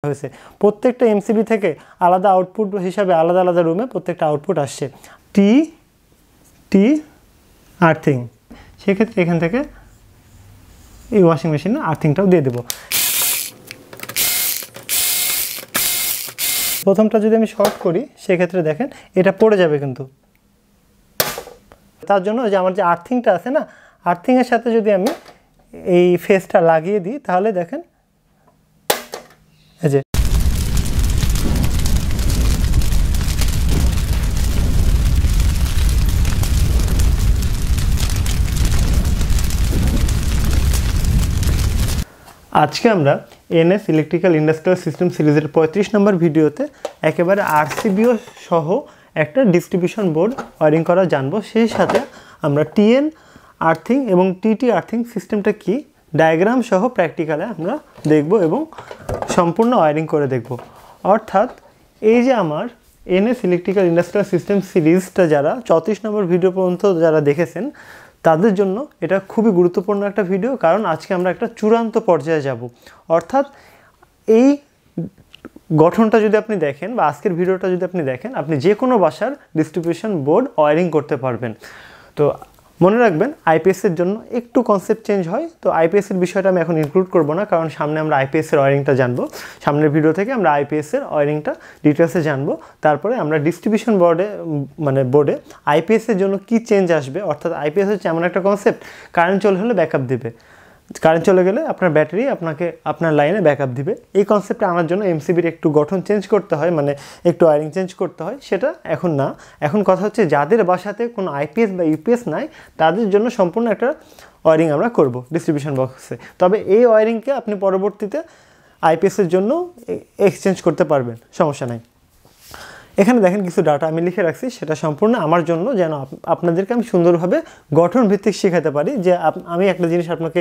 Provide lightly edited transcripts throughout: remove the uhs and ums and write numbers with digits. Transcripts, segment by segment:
হয়েছে। প্রত্যেকটা এমসিবি থেকে আলাদা আউটপুট হিসাবে আলাদা আলাদা রুমে প্রত্যেকটা আউটপুট আসছে। টি আর্থিং, সেক্ষেত্রে এখান থেকে এই ওয়াশিং মেশিনে আর্থিংটাও দিয়ে দেবো। প্রথমটা যদি আমি শর্ট করি সেক্ষেত্রে দেখেন এটা পড়ে যাবে, কিন্তু তার জন্য যে আমার যে আর্থিংটা আছে না, আর্থিংয়ের সাথে যদি আমি এই ফেসটা লাগিয়ে দিই তাহলে দেখেন এই যে আজকে আমরা এনএস ইলেকট্রিক্যাল ইন্ডাস্ট্রিয়াল সিস্টেম সিরিজের 35 নম্বর ভিডিওতে একেবারে আরসিবিও সহ একটা ডিস্ট্রিবিউশন বোর্ড ওয়ারিং করা জানবো। সেই সাথে আমরা টিএন আর্থিং এবং টিটি আর্থিং সিস্টেমটা কি ডায়াগ্রাম সহ প্র্যাকটিক্যালে আমরা দেখব এবং সম্পূর্ণ ওয়ারিং করে দেখব। অর্থাৎ এই যে আমার এনএস ইলেকট্রিক্যাল ইন্ডাস্ট্রিয়াল সিস্টেম সিরিজটা যারা 34 নম্বর ভিডিও পর্যন্ত যারা দেখেছেন তাদের জন্য এটা খুবই গুরুত্বপূর্ণ একটা ভিডিও, কারণ আজকে আমরা একটা চূড়ান্ত পর্যায়ে যাব। অর্থাৎ এই গঠনটা যদি আপনি দেখেন বা আজকের ভিডিওটা যদি আপনি দেখেন, আপনি যে কোনো বাসার ডিস্ট্রিবিউশন বোর্ড ওয়ারিং করতে পারবেন। তো মনে রাখবেন আইপিএসের জন্য একটু কনসেপ্ট চেঞ্জ হয়, তো আইপিএসের বিষয়টা আমি এখন ইনক্লুড করব না, কারণ সামনে আমরা আইপিএসের ওয়ারিংটা জানবো। সামনের ভিডিও থেকে আমরা আইপিএসের ওয়ারিংটা ডিটেলসে জানবো। তারপরে আমরা ডিস্ট্রিবিউশন বোর্ডে আইপিএসের জন্য কি চেঞ্জ আসবে। অর্থাৎ আইপিএস হচ্ছে এমন একটা কনসেপ্ট, কারেন্ট চলে হলে ব্যাকআপ দিবে, কারেন্ট চলে গেলে আপনার ব্যাটারি আপনাকে আপনার লাইনে ব্যাকআপ দিবে। এই কনসেপ্টে আনার জন্য এমসিবির একটু গঠন চেঞ্জ করতে হয়, মানে একটু ওয়ারিং চেঞ্জ করতে হয়। সেটা এখন না, এখন কথা হচ্ছে যাদের বাসাতে কোনো আইপিএস বা ইউপিএস নাই তাদের জন্য সম্পূর্ণ একটা ওয়ারিং আমরা করব ডিস্ট্রিবিউশন বক্সে। তবে এই ওয়ারিংকে আপনি পরবর্তীতে আইপিএসের জন্য এক্সচেঞ্জ করতে পারবেন, সমস্যা নাই। এখানে দেখেন কিছু ডাটা আমি লিখে রাখছি, সেটা সম্পূর্ণ আমার জন্য, যেন আপনাদেরকে আমি সুন্দরভাবে গঠন ভিত্তিক শেখাতে পারি। যে আমি একটা জিনিস আপনাকে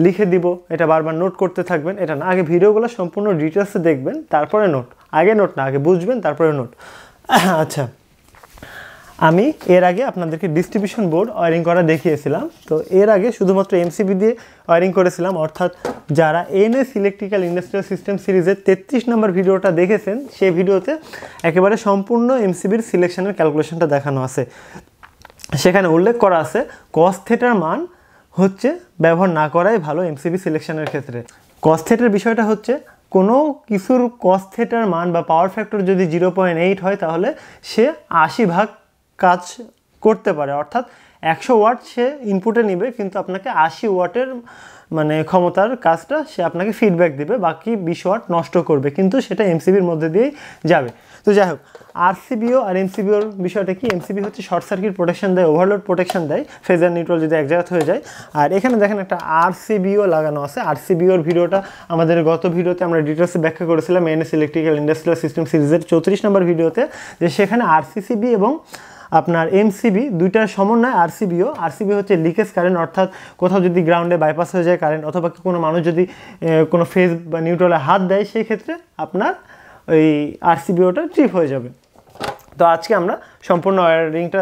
লিখে দিব, এটা বারবার নোট করতে থাকবেন, এটা না। আগে ভিডিওগুলো সম্পূর্ণ ডিটেলসে দেখবেন, তারপরে নোট। আগে নোট না, আগে বুঝবেন তারপরে নোট। আচ্ছা, আমি এর আগে আপনাদেরকে ডিস্ট্রিবিউশন বোর্ড ওয়ারিং করা দেখিয়েছিলাম। তো এর আগে শুধুমাত্র এমসিবি দিয়ে ওয়ারিং করেছিলাম। অর্থাৎ যারা এনএস ইলেকট্রিক্যাল ইন্ডাস্ট্রিয়াল সিস্টেম সিরিজের 33 নম্বর ভিডিওটা দেখেছেন, সেই ভিডিওতে একেবারে সম্পূর্ণ এমসিবির সিলেকশনের ক্যালকুলেশনটা দেখানো আছে। সেখানে উল্লেখ করা আছে কস থিটার মান হচ্ছে ব্যবহার না করাই ভালো এমসিবি সিলেকশনের ক্ষেত্রে। কস থিটার বিষয়টা হচ্ছে কোনো কিছুর কস থিটার মান বা পাওয়ার ফ্যাক্টর যদি 0.8 হয় তাহলে সে 80 ভাগ কাজ করতে পারে। অর্থাৎ 100 ওয়াট সে ইনপুটে নেবে, কিন্তু আপনাকে 80 ওয়াটের মানে ক্ষমতার কাজটা সে আপনাকে ফিডব্যাক দেবে, বাকি 20 ওয়াট নষ্ট করবে, কিন্তু সেটা এমসিবির মধ্যে দিয়েই যাবে। তো যাই হোক, আরসিবিও আর এমসিবিওর বিষয়টা কি, এমসিবি হচ্ছে শর্ট সার্কিট প্রোটেকশন দেয়, ওভারলোড প্রোটেকশন দেয়, ফেজার নিউট্রাল যদি এক জায়গাতে হয়ে যায়। আর এখানে দেখেন একটা আরসিবিও লাগানো আছে। আরসিবিওর ভিডিওটা আমাদের গত ভিডিওতে আমরা ডিটেলসে ব্যাখ্যা করেছিলাম এনএস ইলেকট্রিক্যাল ইন্ডাস্ট্রিয়াল সিস্টেম সিরিজের 34 নম্বর ভিডিওতে, যে সেখানে আরসিসিবি এবং আপনার এমসিবি দুইটার সমন্বয় আরসিবি হচ্ছে লিকেজ কারেন্ট। অর্থাৎ কোথাও যদি গ্রাউন্ডে বাইপাস হয়ে যায় কারেন্ট, অথবা কোনো মানুষ যদি কোনো ফেজ বা নিউট্রালে হাত দেয়, সেই ক্ষেত্রে আপনার ওই আরসিবিওটা ট্রিপ হয়ে যাবে। তো আজকে আমরা সম্পূর্ণ ওয়ারিংটা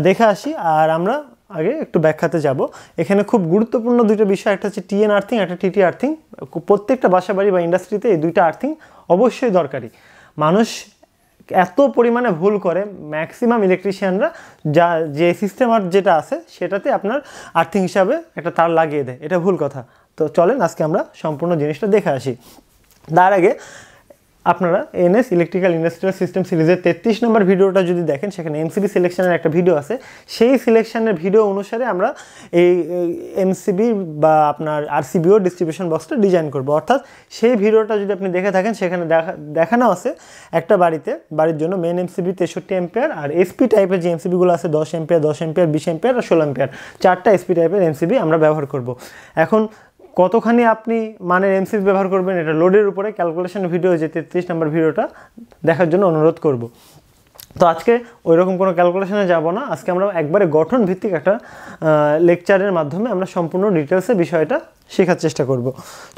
দেখে আসি, আর আমরা আগে একটু ব্যাখ্যাতে যাব। এখানে খুব গুরুত্বপূর্ণ দুটো বিষয়, একটা হচ্ছে টিএন আর্থিং, একটা টিটি আর্থিং। প্রত্যেকটা বাসা বাড়ি বা ইন্ডাস্ট্রিতে এই দুইটা আর্থিং অবশ্যই দরকারি। মানুষ এত পরিমাণে ভুল করে, ম্যাক্সিমাম ইলেকট্রিশিয়ানরা যে সিস্টেম আর্থ যেটা আছে সেটাতে আপনার আর্থিং হিসাবে একটা তার লাগিয়ে দেয়, এটা ভুল কথা। তো চলেন আজকে আমরা সম্পূর্ণ জিনিসটা দেখে আসি। তার আগে আপনারা এনএস ইলেকট্রিক্যাল ইন্ডাস্ট্রিয়াল সিস্টেম সিরিজের 33 নম্বর ভিডিওটা যদি দেখেন, সেখানে এমসিবি সিলেকশনের একটা ভিডিও আছে। সেই সিলেকশনের ভিডিও অনুসারে আমরা এই এমসিবি বা আপনার আরসিবিও ডিস্ট্রিবিউশন বক্সটা ডিজাইন করব। অর্থাৎ সেই ভিডিওটা যদি আপনি দেখে থাকেন, সেখানে দেখানো আছে একটা বাড়ির জন্য মেন এমসিবি 63 এম্পিয়ার, আর এসপি টাইপের যে এমসিবিগুলো আছে 10 এম্পিয়ার, 20 এম্পিয়ার আর 16 এম্পিয়ার, 4টা এসপি টাইপের এমসিবি আমরা ব্যবহার করব। এখন কতখানি আপনি মানের এমসিবি ব্যবহার করবেন, এটা লোডের উপরে ক্যালকুলেশন ভিডিও যে 33 নম্বর ভিডিওটা দেখার জন্য অনুরোধ করব। তো আজকে ওই রকম কোনো ক্যালকুলেশনে যাব না, আজকে আমরা একবারে গঠন ভিত্তিক একটা লেকচারের মাধ্যমে আমরা সম্পূর্ণ ডিটেলসে বিষয়টা শেখার চেষ্টা করব।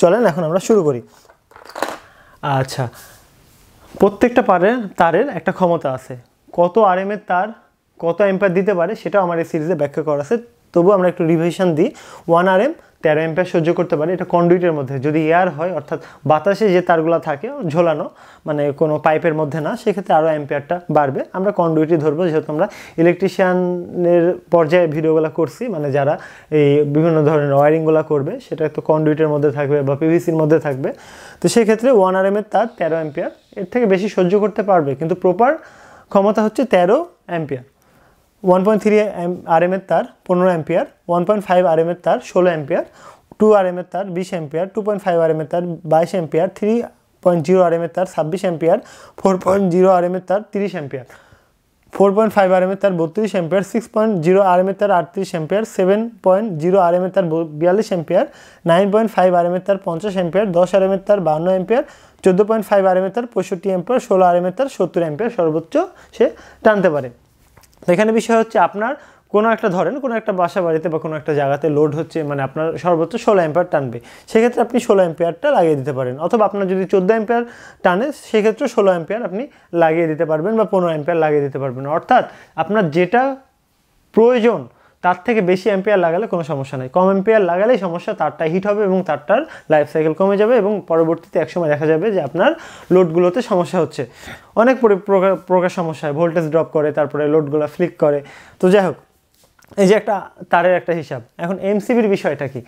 চলেন এখন আমরা শুরু করি। আচ্ছা, প্রত্যেকটা তারের একটা ক্ষমতা আছে, কত আরএম এর তার কত এম্পিয়ার দিতে পারে সেটাও আমার এই সিরিজে ব্যাখ্যা করা আছে। তবু আমরা একটু রিভিশন দিই। 1 RM 13 অ্যাম্পিয়ার সহ্য করতে পারে, এটা কন্ডুইটের মধ্যে। যদি এয়ার হয় অর্থাৎ বাতাসে যে তারগুলো থাকে ঝোলানো, মানে কোনো পাইপের মধ্যে না, সেক্ষেত্রে আরও অ্যাম্পিয়ারটা বাড়বে। আমরা কন্ডুইটই ধরবো, যেহেতু আমরা ইলেকট্রিশিয়ানের পর্যায়ে ভিডিওগুলো করছি, মানে যারা এই বিভিন্ন ধরনের ওয়ারিংগুলো করবে সেটা তো কন্ডুইটের মধ্যে থাকবে বা পিভিসির মধ্যে থাকবে। তো সেক্ষেত্রে 1 RM এর তার 13 অ্যাম্পিয়ার, এর থেকে বেশি সহ্য করতে পারবে, কিন্তু প্রপার ক্ষমতা হচ্ছে 13 অ্যাম্পিয়ার। 1.3 RM এর তার 15 অ্যাম্পিয়ার, 1.5 RM এর তার 16 অ্যাম্পিয়ার, 2 RM এর তার 20 অ্যাম্পিয়ার, 2.5 RM এর তার 22 অ্যাম্পিয়ার, 3.0 RM এর তার 26 অ্যাম্পিয়ার, 4.0 RM এর তার 30 অ্যাম্পিয়ার, 4.5 RM এর তার 32 অ্যাম্পিয়ার, 6.0 RM এর তার 38 অ্যাম্পিয়ার, 7.0 RM এর তার 42 অ্যাম্পিয়ার, 9.5 RM এর তার 50 অ্যাম্পিয়ার, 10 RM এর তার 52 অ্যাম্পিয়ার, 14.5 RM এর তার 65 অ্যাম্পিয়ার, 16 RM এর তার 70 অ্যাম্পিয়ার সর্বোচ্চ সে টানতে পারে। তো এখানে বিষয় হচ্ছে আপনার কোনো একটা ধরেন কোনো একটা বাসা বাড়িতে বা কোনো একটা জায়গাতে লোড হচ্ছে, মানে আপনার সর্বোচ্চ 16 অ্যাম্পিয়ার টানবে, সেক্ষেত্রে আপনি 16 অ্যাম্পিয়ারটা লাগিয়ে দিতে পারেন। অথবা আপনার যদি 14 অ্যাম্পিয়ার টানে, সেক্ষেত্রে 16 অ্যাম্পিয়ার আপনি লাগিয়ে দিতে পারবেন বা 15 অ্যাম্পিয়ার লাগিয়ে দিতে পারবেন। অর্থাৎ আপনার যেটা প্রয়োজন তার থেকে বেশি অ্যাম্পিয়ার লাগালে কোনো সমস্যা নেই, কম অ্যাম্পিয়ার লাগালেই সমস্যা, তারটা হিট হবে এবং তারটার লাইফ সাইকেল কমে যাবে এবং পরবর্তীতে একসময় দেখা যাবে যে আপনার লোডগুলোতে সমস্যা হচ্ছে, অনেক প্রকার সমস্যা হয়, ভোল্টেজ ড্রপ করে, তারপরে লোডগুলো ফ্লিক করে। তো যাই হোক, এই যে একটা তারের একটা হিসাব। এখন এমসিবির বিষয়টা কি,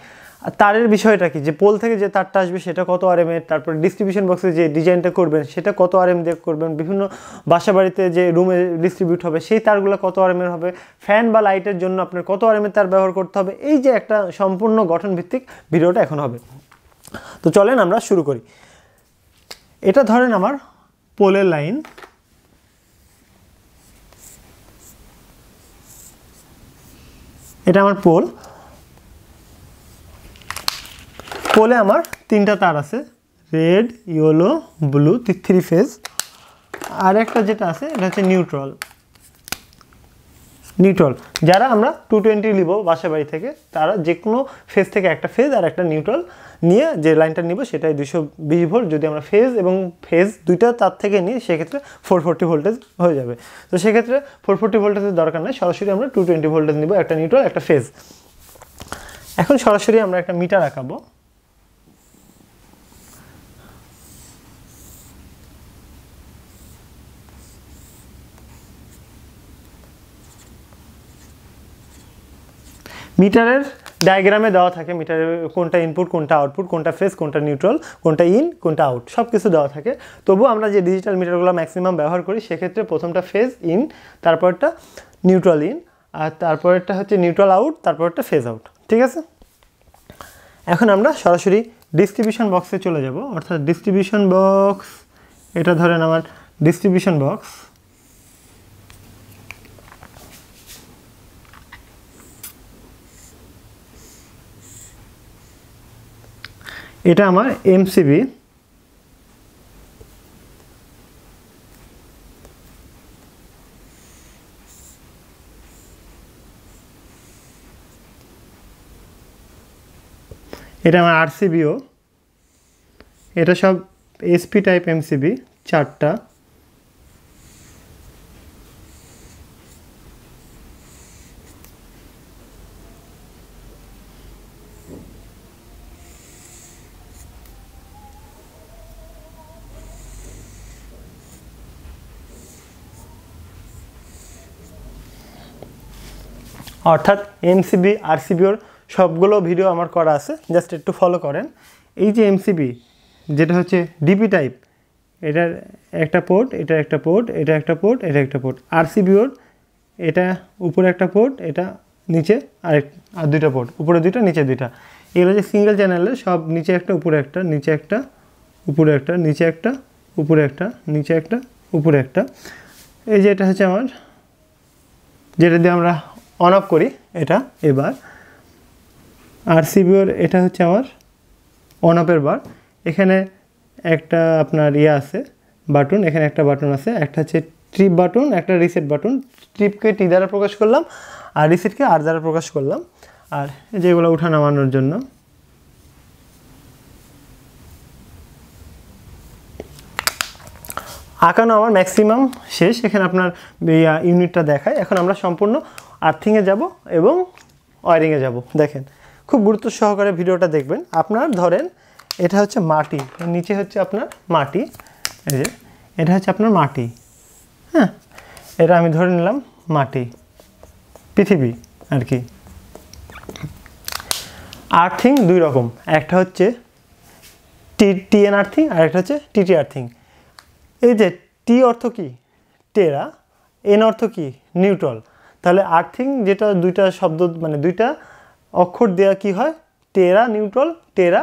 তারের বিষয়টা কি, যে পোল থেকে যে তারটা আসবে সেটা কত RM এর, তারপরে ডিস্ট্রিবিউশন বক্সে যে ডিজাইনটা করবেন সেটা কত RM দিয়ে করবেন, বিভিন্ন বাসা বাড়িতে যে রুমে ডিস্ট্রিবিউট হবে সেই তারগুলো কত RM এর হবে, ফ্যান বা লাইটের জন্য আপনার কত RM এর তার ব্যবহার করতে হবে, এই যে একটা সম্পূর্ণ গঠনভিত্তিক ভিডিওটা এখন হবে। তো চলেন আমরা শুরু করি। এটা ধরেন আমার পোলের লাইন, এটা আমার পোল, পোলে আমার 3টা তার আছে, রেড, ইয়েলো, ব্লু, 3 ফেজ। আর একটা যেটা আছে এটা হচ্ছে নিউট্রাল। যারা আমরা 220 নিব বাসা বাড়ি থেকে, তারা যে কোনো ফেজ থেকে একটা ফেজ আর একটা নিউট্রাল নিয়ে যে লাইনটা নিব সেটাই 220 ভোল্ট। যদি আমরা ফেজ এবং ফেজ দুইটা তার থেকে নিই সেক্ষেত্রে 440 ভোল্টেজ হয়ে যাবে। তো সেক্ষেত্রে 440 ভোল্টেজের দরকার নেই, সরাসরি আমরা 220 ভোল্টেজ নিব, একটা নিউট্রাল একটা ফেজ। এখন সরাসরি আমরা একটা মিটার আঁকাবো। মিটারের ডায়াগ্রামে দেওয়া থাকে মিটারের কোনটা ইনপুট কোনটা আউটপুট, কোনটা ফেজ কোনটা নিউট্রাল, কোনটা ইন কোনটা আউট, সব কিছু দেওয়া থাকে। তবু আমরা যে ডিজিটাল মিটারগুলো ম্যাক্সিমাম ব্যবহার করি সেক্ষেত্রে প্রথমটা ফেজ ইন, তারপরটা নিউট্রাল ইন, আর তারপরটা হচ্ছে নিউট্রাল আউট, তারপরটা ফেজ আউট। ঠিক আছে, এখন আমরা সরাসরি ডিস্ট্রিবিউশন বক্সে চলে যাব। অর্থাৎ ডিস্ট্রিবিউশন বক্স, এটা ধরেন আমার ডিস্ট্রিবিউশন বক্স। এটা আমার এমসিবি, এটা আমার আরসিবিও, এটা সব এসপি টাইপ এমসিবি 4টা। অর্থাৎ এমসিবি আরসিবিওর সবগুলো ভিডিও আমার করা আছে, জাস্ট একটু ফলো করেন। এই যে এমসিবি যেটা হচ্ছে ডিপি টাইপ, এটার একটা পোর্ট, এটা একটা পোর্ট, এটা একটা পোর্ট, এটা একটা পোর্ট। আরসিবিওর এটা উপরে একটা পোর্ট, এটা নিচে আর দুইটা পোর্ট, উপরে দুইটা নিচে দুইটা। এগুলো যে সিঙ্গেল চ্যানেলের, সব নিচে একটা উপরে একটা, নিচে একটা উপরে একটা, নিচে একটা উপরে একটা, নিচে একটা উপরে একটা। এই যে এটা হচ্ছে আমার, যেটা দিয়ে আমরা অন অফ করি এটা। এবার আরসিবিওর এটা হচ্ছে আমার অন অফের বার। এখানে একটা আপনার আছে বাটন, এখানে একটা বাটন আছে, একটা হচ্ছে ট্রিপ বাটন, একটা রিসেট বাটন। ট্রিপকে টি দ্বারা প্রকাশ করলাম আর রিসেটকে আর দ্বারা প্রকাশ করলাম। আর যেগুলো উঠা নামানোর জন্য। আঁকানো আমার ম্যাক্সিমাম শেষ, এখানে আপনার ইউনিটটা দেখায়। এখন আমরা সম্পূর্ণ আর্থিংয়ে যাব এবং ওয়ারিংয়ে যাব। দেখেন খুব গুরুত্ব সহকারে ভিডিওটা দেখবেন। আপনার ধরেন এটা হচ্ছে মাটি, নিচে হচ্ছে আপনার মাটি, এই যে এটা হচ্ছে আপনার মাটি, হ্যাঁ, এটা আমি ধরে নিলাম মাটি, পৃথিবী আর কি। আর্থিং দুই রকম, একটা হচ্ছে টিএন আর্থিং আর একটা হচ্ছে টিটি আর্থিং। এই যে টি অর্থ কি টেরা, এন অর্থ কি নিউট্রাল, তাহলে আর্থিং যেটা দুইটা শব্দ মানে দুইটা অক্ষর দেওয়া কি হয় টেরা নিউট্রাল, টেরা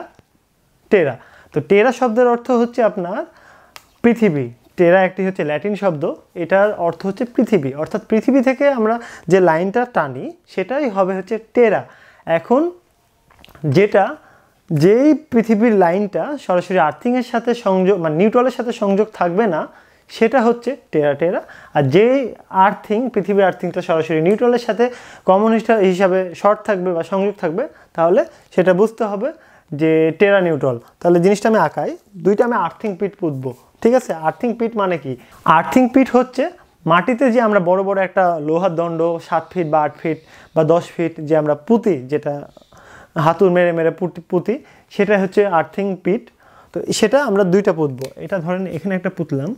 টেরা। তো টেরা শব্দের অর্থ হচ্ছে আপনার পৃথিবী, টেরা একটি হচ্ছে ল্যাটিন শব্দ, এটার অর্থ হচ্ছে পৃথিবী, অর্থাৎ পৃথিবী থেকে আমরা যে লাইনটা টানি সেটাই হবে হচ্ছে টেরা। এখন যেই পৃথিবীর লাইনটা সরাসরি আর্থিংয়ের সাথে সংযোগ মানে নিউট্রালের সাথে সংযোগ থাকবে না সেটা হচ্ছে টেরা টেরা, আর যেই আর্থিং পৃথিবীর আর্থিংটা সরাসরি নিউট্রালের সাথে কমন হিসাবে শর্ট থাকবে বা সংযোগ থাকবে তাহলে সেটা বুঝতে হবে যে টেরা নিউট্রাল। তাহলে জিনিসটা আমি আঁকাই, দুইটা আমি আর্থিং পিট পুঁতবো, ঠিক আছে। আর্থিং পিট মানে কি, আর্থিং পিট হচ্ছে মাটিতে যে আমরা বড় বড় একটা লোহার দণ্ড 7 ফিট বা 8 ফিট বা 10 ফিট যে আমরা পুঁতি, যেটা হাতুড় মেরে মেরে পুঁতি, সেটা হচ্ছে আর্থিং পিট। তো সেটা আমরা দুইটা পুঁতবো, এটা ধরেন এখানে একটা পুঁতলাম,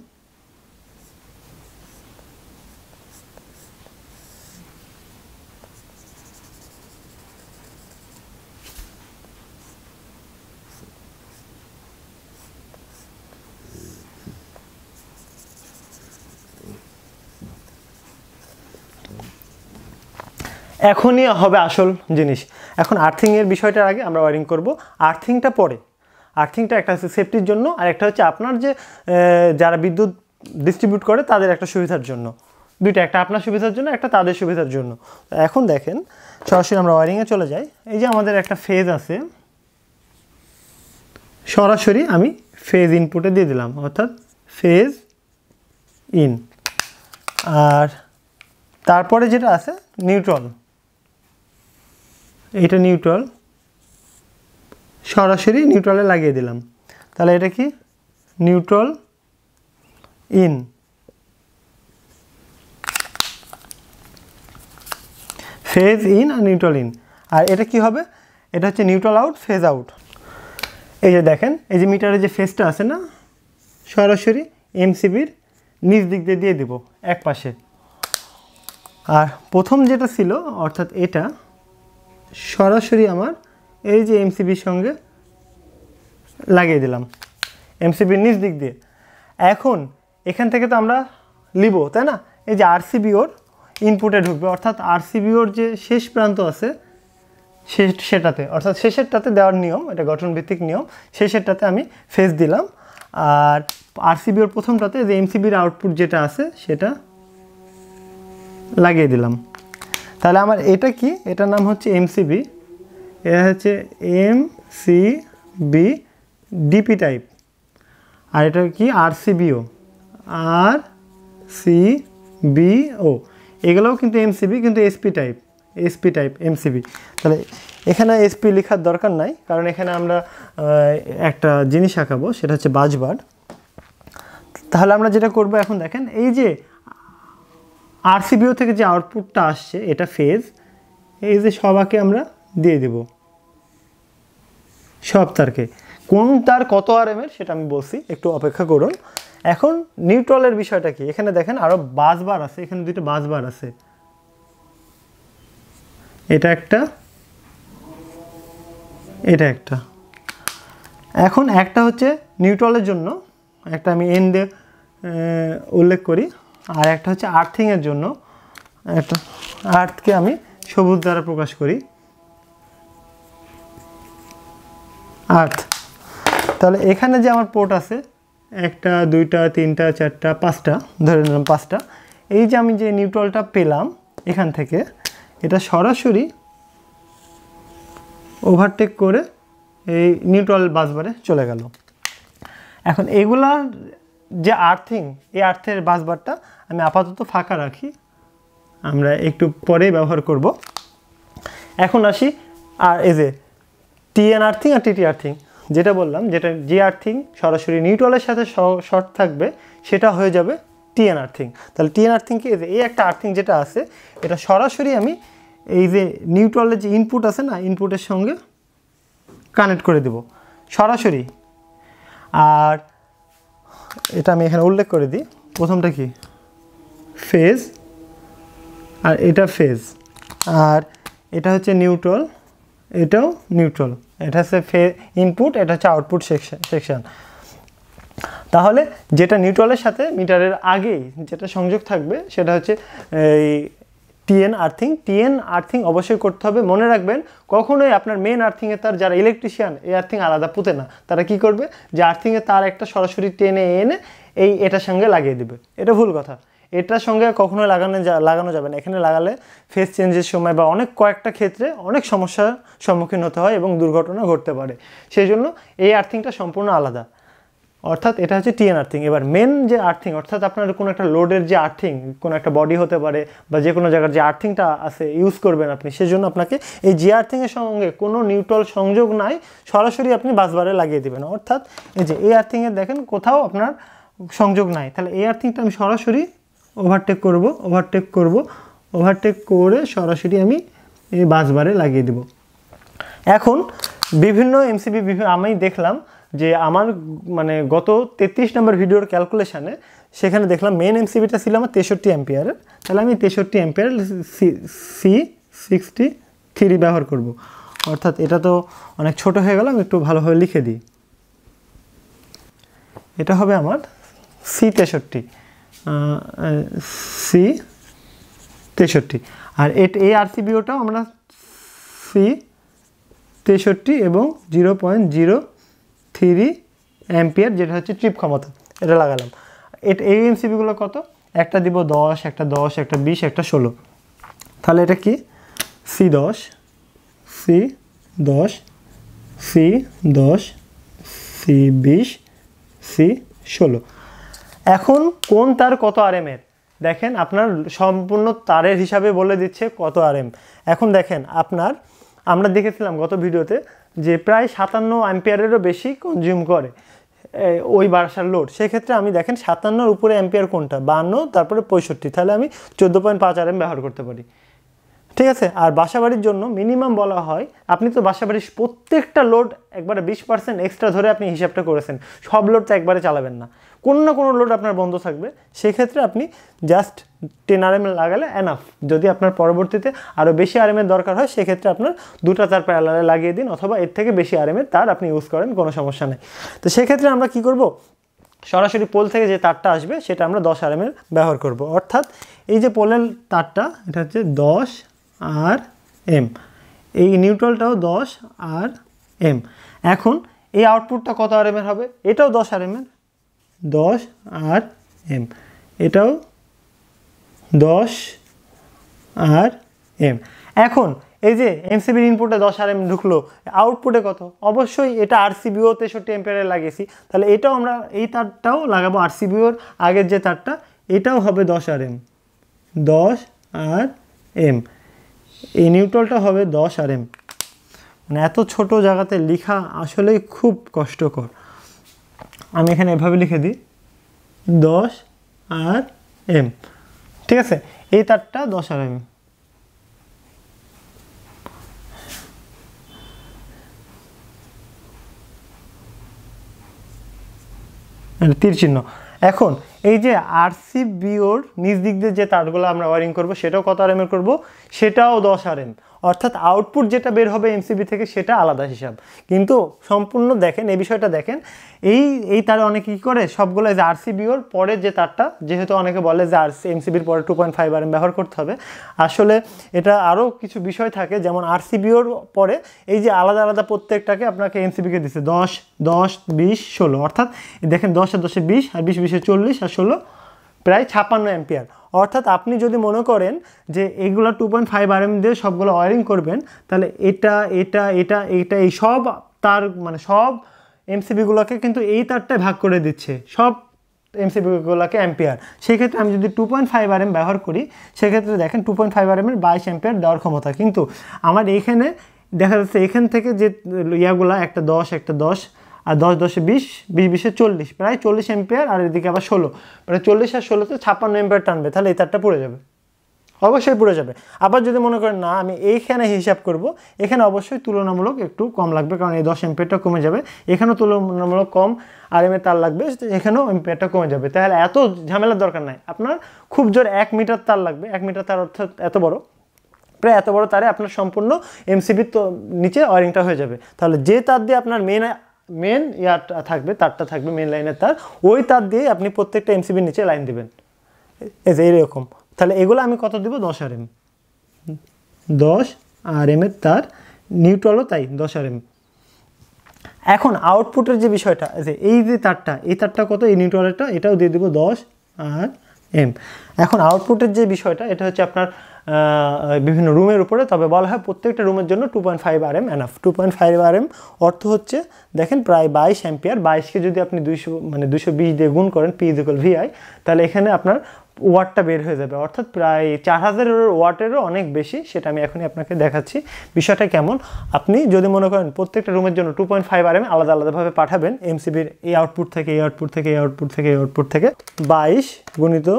এখনই হবে আসল জিনিস। এখন আর্থিংয়ের বিষয়টার আগে আমরা ওয়ারিং করব, আর্থিংটা পরে। আর্থিংটা একটা হচ্ছে সেফটির জন্য আর একটা হচ্ছে আপনার যে যারা বিদ্যুৎ ডিস্ট্রিবিউট করে তাদের একটা সুবিধার জন্য, দুইটা, একটা আপনার সুবিধার জন্য একটা তাদের সুবিধার জন্য। এখন দেখেন সরাসরি আমরা ওয়ারিংয়ে চলে যাই। এই যে আমাদের একটা ফেজ আছে, সরাসরি আমি ফেজ ইনপুটে দিয়ে দিলাম, অর্থাৎ ফেজ ইন। আর তারপরে যেটা আছে নিউট্রাল, এটা নিউট্রাল, সরাসরি নিউট্রালে লাগিয়ে দিলাম। তাহলে এটা কি নিউট্রাল ইন, ফেজ ইন আর নিউট্রাল ইন। আর এটা কি হবে, এটা হচ্ছে নিউট্রাল আউট, ফেজ আউট। এই যে দেখেন এই যে মিটারের যে ফেজটা আছে না, সরাসরি এমসিবির নিচ দিক দিয়ে দেব এক পাশে। আর প্রথম যেটা ছিল অর্থাৎ এটা সরাসরি আমার এই যে এমসিবির সঙ্গে লাগিয়ে দিলাম, এমসিবির নিচ দিক দিয়ে। এখন এখান থেকে তো আমরা লিব, তাই না, এই যে আরসিবিওর ইনপুটে ঢুকবে, অর্থাৎ আরসিবিওর যে শেষ প্রান্ত আছে সেটাতে, অর্থাৎ শেষেরটাতে দেওয়ার নিয়ম, এটা গঠনভিত্তিক নিয়ম, শেষেরটাতে আমি ফেজ দিলাম। আর আরসিবিওর প্রথমটাতে যে এমসিবির আউটপুট যেটা আছে সেটা লাগিয়ে দিলাম। তাহলে আমার এটা কি, এটার নাম হচ্ছে এমসিবি, এটা হচ্ছে এমসিবি ডিপি টাইপ। আর এটা কি আরসিবিও, আরসিবিও, এগুলোও কিন্তু এমসিবি কিন্তু এসপি টাইপ এমসিবি। তাহলে এখানে এসপি লেখার দরকার নাই, কারণ এখানে আমরা একটা জিনিস আঁকাবো, সেটা হচ্ছে বাজবার। তাহলে আমরা যেটা করব এখন দেখেন, এই যে আরসিবিও থেকে যে আউটপুটটা আসছে এটা ফেজ, এই যে সবাকে আমরা দিয়ে দেব, সব তারকে। কোন তার কত আরএমের সেটা আমি বলছি, একটু অপেক্ষা করুন। এখন নিউট্রালের বিষয়টা কি, এখানে দেখেন আরও বাসবার আছে, এখানে দুইটা বাসবার আছে, এটা একটা, এটা একটা। এখন একটা হচ্ছে নিউট্রালের জন্য, একটা আমি এন দিয়ে উল্লেখ করি, আর একটা হচ্ছে আর্থিংয়ের জন্য, একটা আর্থকে আমি সবুজ দ্বারা প্রকাশ করি, আর্থ। তাহলে এখানে যে আমার পোর্ট আছে, একটা দুইটা তিনটা চারটা পাঁচটা, ধরে নিলাম পাঁচটা। এই যে আমি যে নিউট্রালটা পেলাম এখান থেকে, এটা সরাসরি ওভারটেক করে এই নিউট্রাল বাসবারে চলে গেল। এখন এগুলার যে আর্থিং, এই আর্থের বাসবারটা আমি আপাতত ফাঁকা রাখি, আমরা একটু পরেই ব্যবহার করব। এখন আসি আর এই যে টিএন আর্থিং আর টিটি আর্থিং, যেটা বললাম, যেটা যে আর্থিং সরাসরি নিউট্রালের সাথে শর্ট থাকবে সেটা হয়ে যাবে টিএন আর্থিং। তাহলে টিএন আর্থিং কি, এই একটা আর্থিং যেটা আছে এটা সরাসরি আমি এই যে নিউট্রালের যে ইনপুট আছে না, ইনপুটের সঙ্গে কানেক্ট করে দেব সরাসরি। আর এটা আমি এখানে উল্লেখ করে দিই, প্রথমটা কি ফেজ, আর এটা ফেজ, আর এটা হচ্ছে নিউট্রাল, এটাও নিউট্রাল, এটা হচ্ছে ইনপুট, এটা হচ্ছে আউটপুট সেকশন। তাহলে যেটা নিউট্রালের সাথে মিটারের আগেই যেটা সংযোগ থাকবে সেটা হচ্ছে এই টিএন আর্থিং। টিএন আর্থিং অবশ্যই করতে হবে। মনে রাখবেন কখনোই আপনার মেন আর্থিংয়ের তার যারা ইলেকট্রিশিয়ান এই আর্থিং আলাদা পুঁতে না। তারা কি করবে যে আর্থিংয়ের তার একটা সরাসরি টেনে এনে এটার সঙ্গে লাগিয়ে দেবে, এটা ভুল কথা। এটার সঙ্গে কখনোই লাগানো যাবে না। এখানে লাগালে ফেজ চেঞ্জের সময় বা কয়েকটা ক্ষেত্রে অনেক সমস্যার সম্মুখীন হতে হয় এবং দুর্ঘটনা ঘটতে পারে। সেই জন্য এই আর্থিংটা সম্পূর্ণ আলাদা, অর্থাৎ এটা হচ্ছে টিএন আর্থিং। এবার মেন যে আর্থিং, অর্থাৎ আপনার কোনো একটা লোডের যে আর্থিং, কোনো একটা বডি হতে পারে বা যে কোনো জায়গার যে আর্থিংটা আছে ইউজ করবেন আপনি, সেজন্য আপনাকে এই জি আর্থিংয়ের সঙ্গে কোনো নিউট্রাল সংযোগ নাই, সরাসরি আপনি বাসবারে লাগিয়ে দেবেন। অর্থাৎ এই যে এই আর্থিংয়ের দেখেন কোথাও আপনার সংযোগ নাই, তাহলে এই আর্থিংটা আমি সরাসরি ওভারটেক করে সরাসরি আমি এই বাসবারে লাগিয়ে দেব। এখন বিভিন্ন এমসিবি আমি দেখলাম যে আমার মানে গত 33 নম্বর ভিডিওর ক্যালকুলেশানে সেখানে দেখলাম মেন এমসিবিটা ছিল আমার 63 অ্যাম্পিয়ারের। তাহলে আমি 63 অ্যাম্পিয়ার C63 ব্যবহার করব। অর্থাৎ এটা তো অনেক ছোট হয়ে গেল, আমি একটু ভালোভাবে লিখে দিই। এটা হবে আমার C63, আর এই আরসিবিওটাও আমরা C63 এবং 0.03 অ্যাম্পিয়ার, যেটা হচ্ছে ট্রিপ ক্ষমতা, এটা লাগালাম। এই এমসিবিগুলো কত? একটা দিব 10, একটা 10, একটা 20, একটা 16। তাহলে এটা কি C10, C10, C10, C20, C16। এখন কোন তার কত আরএমের দেখেন, আপনার সম্পূর্ণ তারের হিসাবে বলে দিচ্ছে কত আরএম। এখন দেখেন আমরা দেখেছিলাম গত ভিডিওতে যে প্রায় 57 অ্যাম্পিয়ারেরও বেশি কনজিউম করে ওই বাসার লোড। সেক্ষেত্রে আমি দেখেন 57-র উপরে অ্যাম্পিয়ার কোনটা, 52, তারপরে 65, তাহলে আমি 14.5 আরএম ব্যবহার করতে পারি। ঠিক আছে। আর বাসাবাড়ির জন্য মিনিমাম বলা হয়, আপনি তো বাসাবাড়ির প্রত্যেকটা লোড একবারে 20% এক্সট্রা ধরে আপনি হিসাবটা করেছেন, সব লোড তো একবারে চালাবেন না, কোনো না কোনো লোড আপনার বন্ধ থাকবে। সেক্ষেত্রে আপনি জাস্ট 10 আরএম লাগালে এনাফ। যদি আপনার পরবর্তীতে আরও বেশি আরএমের দরকার হয় সেক্ষেত্রে আপনার 2টা তার প্যারালালে লাগিয়ে দিন, অথবা এর থেকে বেশি আরএমের তার আপনি ইউজ করেন, কোনো সমস্যা নেই। তো সেক্ষেত্রে আমরা কি করব, সরাসরি পোল থেকে যে তারটা আসবে সেটা আমরা 10 আরএমের ব্যবহার করব। অর্থাৎ এই যে পোলের তারটা এটা হচ্ছে 10 আরএম, এই নিউট্রালটাও 10 আরএম। এখন এই আউটপুটটা কত আরএমের হবে? এটাও 10 আরএমের, 10 আরএম, এটাও 10 আরএম। এখন এই যে এমসিবির ইনপুটে 10 আরএম ঢুকলো, আউটপুটে কত? অবশ্যই এটা আরসিবিও 63 অ্যাম্পিয়ারে লাগিয়েছি, তাহলে এটাও আমরা এই তারটাও লাগাবো আরসিবিওর আগের যে তারটা, এটাও হবে 10 আরএম, 10 আরএম। এই নিউট্রালটা হবে 10 আরএম। মানে এত ছোট জায়গাতে লেখা আসলেই খুব কষ্টকর। আমি এখানে এভাবে লিখে দিই 10 আরএম। ঠিক আছে, এই তারটা 10 আরএম। তীর চিহ্ন। এখন এই যে আরসিবিওর নিচ দিক দিয়ে যে তারগুলো আমরা ওয়ারিং করব সেটাও কত আরএমের করব? সেটাও 10 আরএম। অর্থাৎ আউটপুট যেটা বের হবে এমসিবি থেকে সেটা আলাদা হিসাব। কিন্তু সম্পূর্ণ দেখেন এই বিষয়টা দেখেন, এই তারে অনেকে কী করে সবগুলো যে আরসিবিওর পরের যে তারটা, যেহেতু অনেকে বলে যে এমসিবির পরে 2.5 আরএম ব্যবহার করতে হবে, আসলে এটা আরও কিছু বিষয় থাকে। যেমন আরসিবিওর পরে এই যে আলাদা আলাদা প্রত্যেকটাকে আপনাকে এমসিবিকে দিচ্ছে 10, 10, 20, 16। অর্থাৎ দেখেন 10 আর 10 20, আর 20 20 40, আর 16 প্রায় 56 অ্যাম্পিয়ার। অর্থাৎ আপনি যদি মনে করেন যে এগুলো 2.5 আরএম দিয়ে সবগুলো ওয়ারিং করবেন, তাহলে এটা এই সব তার মানে সব এমসিবিগুলোকে কিন্তু এই তারটায় ভাগ করে দিচ্ছে, সব এমসিবিগুলোকে অ্যাম্পিয়ার। সেক্ষেত্রে আমি যদি 2.5 আরএম ব্যবহার করি, সেক্ষেত্রে দেখেন 2.5 আরএমের 22 অ্যাম্পিয়ার দেওয়ার ক্ষমতা। কিন্তু আমার এইখানে দেখা যাচ্ছে এখান থেকে যে ইয়াগুলা একটা 10, একটা 10, আর 10 10 20, 20 20 40, প্রায় 40 অ্যাম্পিয়ার। আর এদিকে আবার 16, প্রায় 40 আর 16তে 56 অ্যাম্পিয়ার টানবে, তাহলে এই তারটা পড়ে যাবে। অবশ্যই পুড়ে যাবে। আবার যদি মনে করেন না আমি এইখানে হিসাব করব, এখানে অবশ্যই তুলনামূলক একটু কম লাগবে, কারণ এই 10 এম্পিয়ারটা কমে যাবে, এখানেও তুলনামূলক কম আরএমএ তার লাগবে, এখানেও এম্পিয়ারটা কমে যাবে। তাহলে এত ঝামেলার দরকার নাই, আপনার খুব জোর 1 মিটার তার লাগবে। 1 মিটার তার অর্থাৎ এত বড়, প্রায় এত বড় তারে আপনার সম্পূর্ণ এমসিবির তো নিচে ওয়ারিংটা হয়ে যাবে। তাহলে যে তার দিয়ে আপনার মেন ইয়ারটা থাকবে, তারটা থাকবে মেন লাইনের তার, ওই তার দিয়ে আপনি প্রত্যেকটা এমসিবির নিচে লাইন দেবেন, এই যে এইরকম। তাহলে এগুলো আমি কত দেবো? 10 আরএম, 10 আরএমের তার, নিউট্রালও তাই 10 আরএম। এখন আউটপুটের যে বিষয়টা, যে এই যে তারটা, এই তারটা কত, এই নিউট্রালেরটা, এটাও দিয়ে দেবো 10 আরএম। এখন আউটপুটের যে বিষয়টা, এটা হচ্ছে আপনার বিভিন্ন রুমের উপরে, তবে বলা হয় প্রত্যেকটা রুমের জন্য 2.5 আরএম এনাফ। 2.5 আরএম অর্থ হচ্ছে দেখেন প্রায় 22 অ্যাম্পিয়ার। 22কে যদি আপনি 220 দিয়ে গুণ করেন, P = VI, তাহলে এখানে আপনার ওয়াটটা বের হয়ে যাবে, অর্থাৎ প্রায় 4000 ওয়াটেরও অনেক বেশি। সেটা আমি এখনই আপনাকে দেখাচ্ছি বিষয়টা কেমন। আপনি যদি মনে করেন প্রত্যেকটা রুমের জন্য 2.5 আরএম আলাদা আলাদাভাবে পাঠাবেন এমসিবির এই আউটপুট থেকে, এই আউটপুট থেকে, এই আউটপুট থেকে, এই আউটপুট থেকে, 22 গুণিত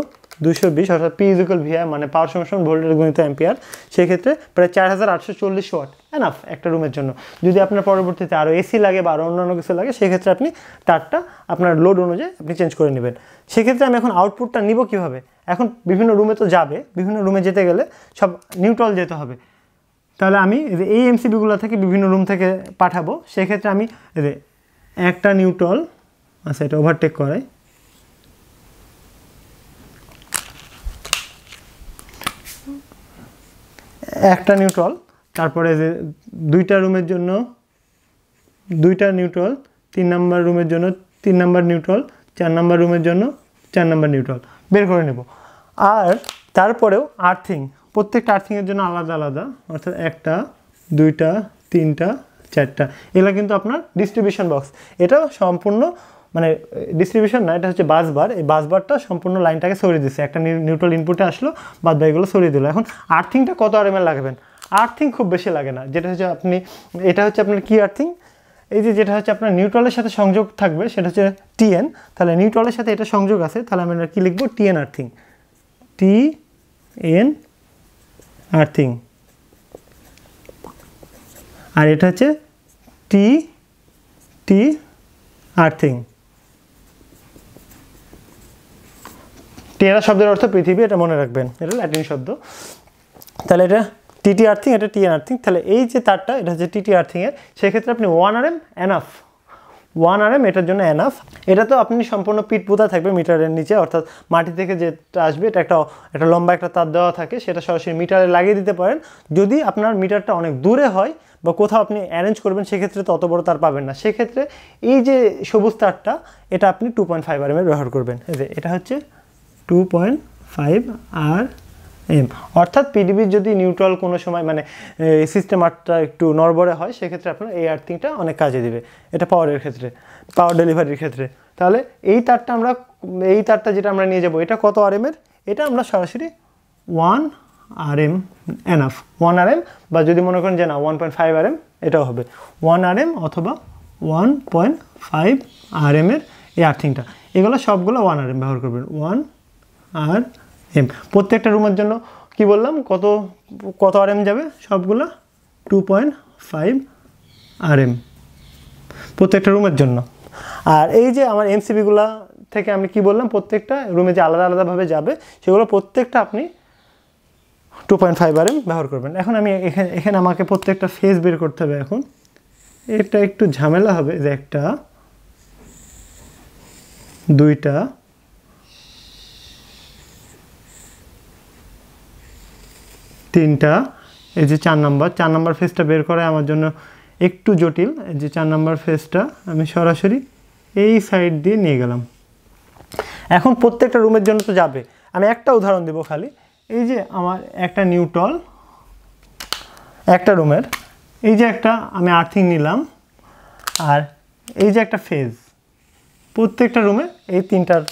220 অর্থাৎ P = VI মানে পাওয়ার সমান ভোল্টেজ গুণিত অ্যাম্পিয়ার, সেক্ষেত্রে প্রায় 4840 ওয়াট এনাফ একটা রুমের জন্য। যদি আপনার পরবর্তীতে আরও এসি লাগে বা আরও অন্যান্য কিছু লাগে, সেক্ষেত্রে আপনি তারটা আপনার লোড অনুযায়ী আপনি চেঞ্জ করে নেবেন। সেক্ষেত্রে আমি এখন আউটপুটটা নিব কীভাবে? এখন বিভিন্ন রুমে তো যাবে, বিভিন্ন রুমে যেতে গেলে সব নিউট্রাল যেতে হবে। তাহলে আমি এই এমসিবিগুলো থেকে বিভিন্ন রুম থেকে পাঠাবো। সেক্ষেত্রে আমি একটা নিউট্রাল, আচ্ছা এটা ওভারটেক করাই, একটা নিউট্রাল, তারপরে যে দুইটা রুমের জন্য দুইটা নিউট্রাল, 3 নাম্বার রুমের জন্য 3 নাম্বার নিউট্রাল, 4 নাম্বার রুমের জন্য 4 নাম্বার নিউট্রাল বের করে নেব। আর তারপরেও আর্থিং, প্রত্যেকটা আর্থিংয়ের জন্য আলাদা আলাদা, অর্থাৎ 1টা 2টা 3টা 4টা, এগুলো কিন্তু আপনার ডিস্ট্রিবিউশন বক্স। এটা সম্পূর্ণ মানে ডিস্ট্রিবিউশন না, এটা হচ্ছে বাসবার। এই বাসবারটা সম্পূর্ণ লাইনটাকে সরিয়ে দিচ্ছে, একটা নিউট্রাল ইনপুটে আসলো, বাদ বাকিগুলো সরিয়ে দিল। এখন আর্থিংটা কত আরএমএল লাগবেন? আর্থিং খুব বেশি লাগে না, যেটা হচ্ছে আপনি, এটা হচ্ছে আপনার কি আর্থিং, এই যে যেটা হচ্ছে আপনার নিউট্রালের সাথে সংযোগ থাকবে, সেটা হচ্ছে টিএন। তাহলে নিউট্রালের সাথে এটা সংযোগ আছে, তাহলে আমরা কি লিখবো? TN earthing, TN earthing. আর এটা হচ্ছে টি আর্থিং। টেরা শব্দের অর্থ পৃথিবী, এটা মনে রাখবেন, এটা ল্যাটিন শব্দ। তাহলে এটা টিটি আর্থিং, এটা টিএন আর্থিং। তাহলে এই যে তারটা, এটা হচ্ছে টিটি আর্থিংয়ের, সেক্ষেত্রে আপনি 1 আরএম এনাফ, 1 আরএম এটার জন্য এনাফ। এটা তো আপনি সম্পূর্ণ পিট পোতা থাকবে মিটারের নিচে, অর্থাৎ মাটি থেকে যেটা আসবে, এটা একটা লম্বা একটা তার দেওয়া থাকে, সেটা সরাসরি মিটারে লাগিয়ে দিতে পারেন। যদি আপনার মিটারটা অনেক দূরে হয় বা কোথাও আপনি অ্যারেঞ্জ করবেন, সেক্ষেত্রে তো অত বড় তার পাবেন না। সেক্ষেত্রে এই যে সবুজ তারটা, এটা আপনি 2.5 আরএম এর ব্যবহার করবেন। এই যে এটা হচ্ছে 2.5 আরএম, অর্থাৎ পিডিবির যদি নিউট্রাল কোনো সময় মানে সিস্টেম আর্টটা একটু নড়বড়ে হয়, সেক্ষেত্রে আপনার এই আর্থিংটা অনেক কাজে দিবে, এটা পাওয়ারের ক্ষেত্রে, পাওয়ার ডেলিভারির ক্ষেত্রে। তাহলে এই তারটা যেটা আমরা নিয়ে যাব, এটা কত আরএমের? এটা আমরা সরাসরি 1 আরএম এনাফ, 1 আরএম, বা যদি মনে করেন যে না 1.5 আরএম, এটাও হবে 1 আরএম অথবা 1.5 আরএমের এই আর্থিংটা। এগুলো সবগুলো 1 আরএম ব্যবহার করবেন, 1 আরএম। প্রত্যেকটা রুমের জন্য কি বললাম, কত আরএম যাবে? সবগুলো 2.5 আরএম প্রত্যেকটা রুমের জন্য। আর এই যে আমার এমসিবিগুলো থেকে আমি কি বললাম, প্রত্যেকটা রুমে যে আলাদা আলাদাভাবে যাবে, সেগুলো প্রত্যেকটা আপনি 2.5 আরএম ব্যবহার করবেন। এখন আমি এখানে আমাকে প্রত্যেকটা ফেজ বের করতে হবে। এখন এটা একটু ঝামেলা হবে, যে 1টা 2টা 3টা, এই যে 4 নাম্বার ফেজটা বের করা আমার জন্য একটু জটিল। এই যে 4 নাম্বার ফেজটা আমি সরাসরি এই সাইড দিয়ে নিয়ে গেলাম। এখন প্রত্যেকটা রুমের জন্য তো যাবে, আমি একটা উদাহরণ দেব খালি। এই যে আমার একটা নিউট্রাল, একটা রুমের, এই যে একটা আমি আর্থিং নিলাম, আর এই যে একটা ফেজ, প্রত্যেকটা রুমে এই 3টার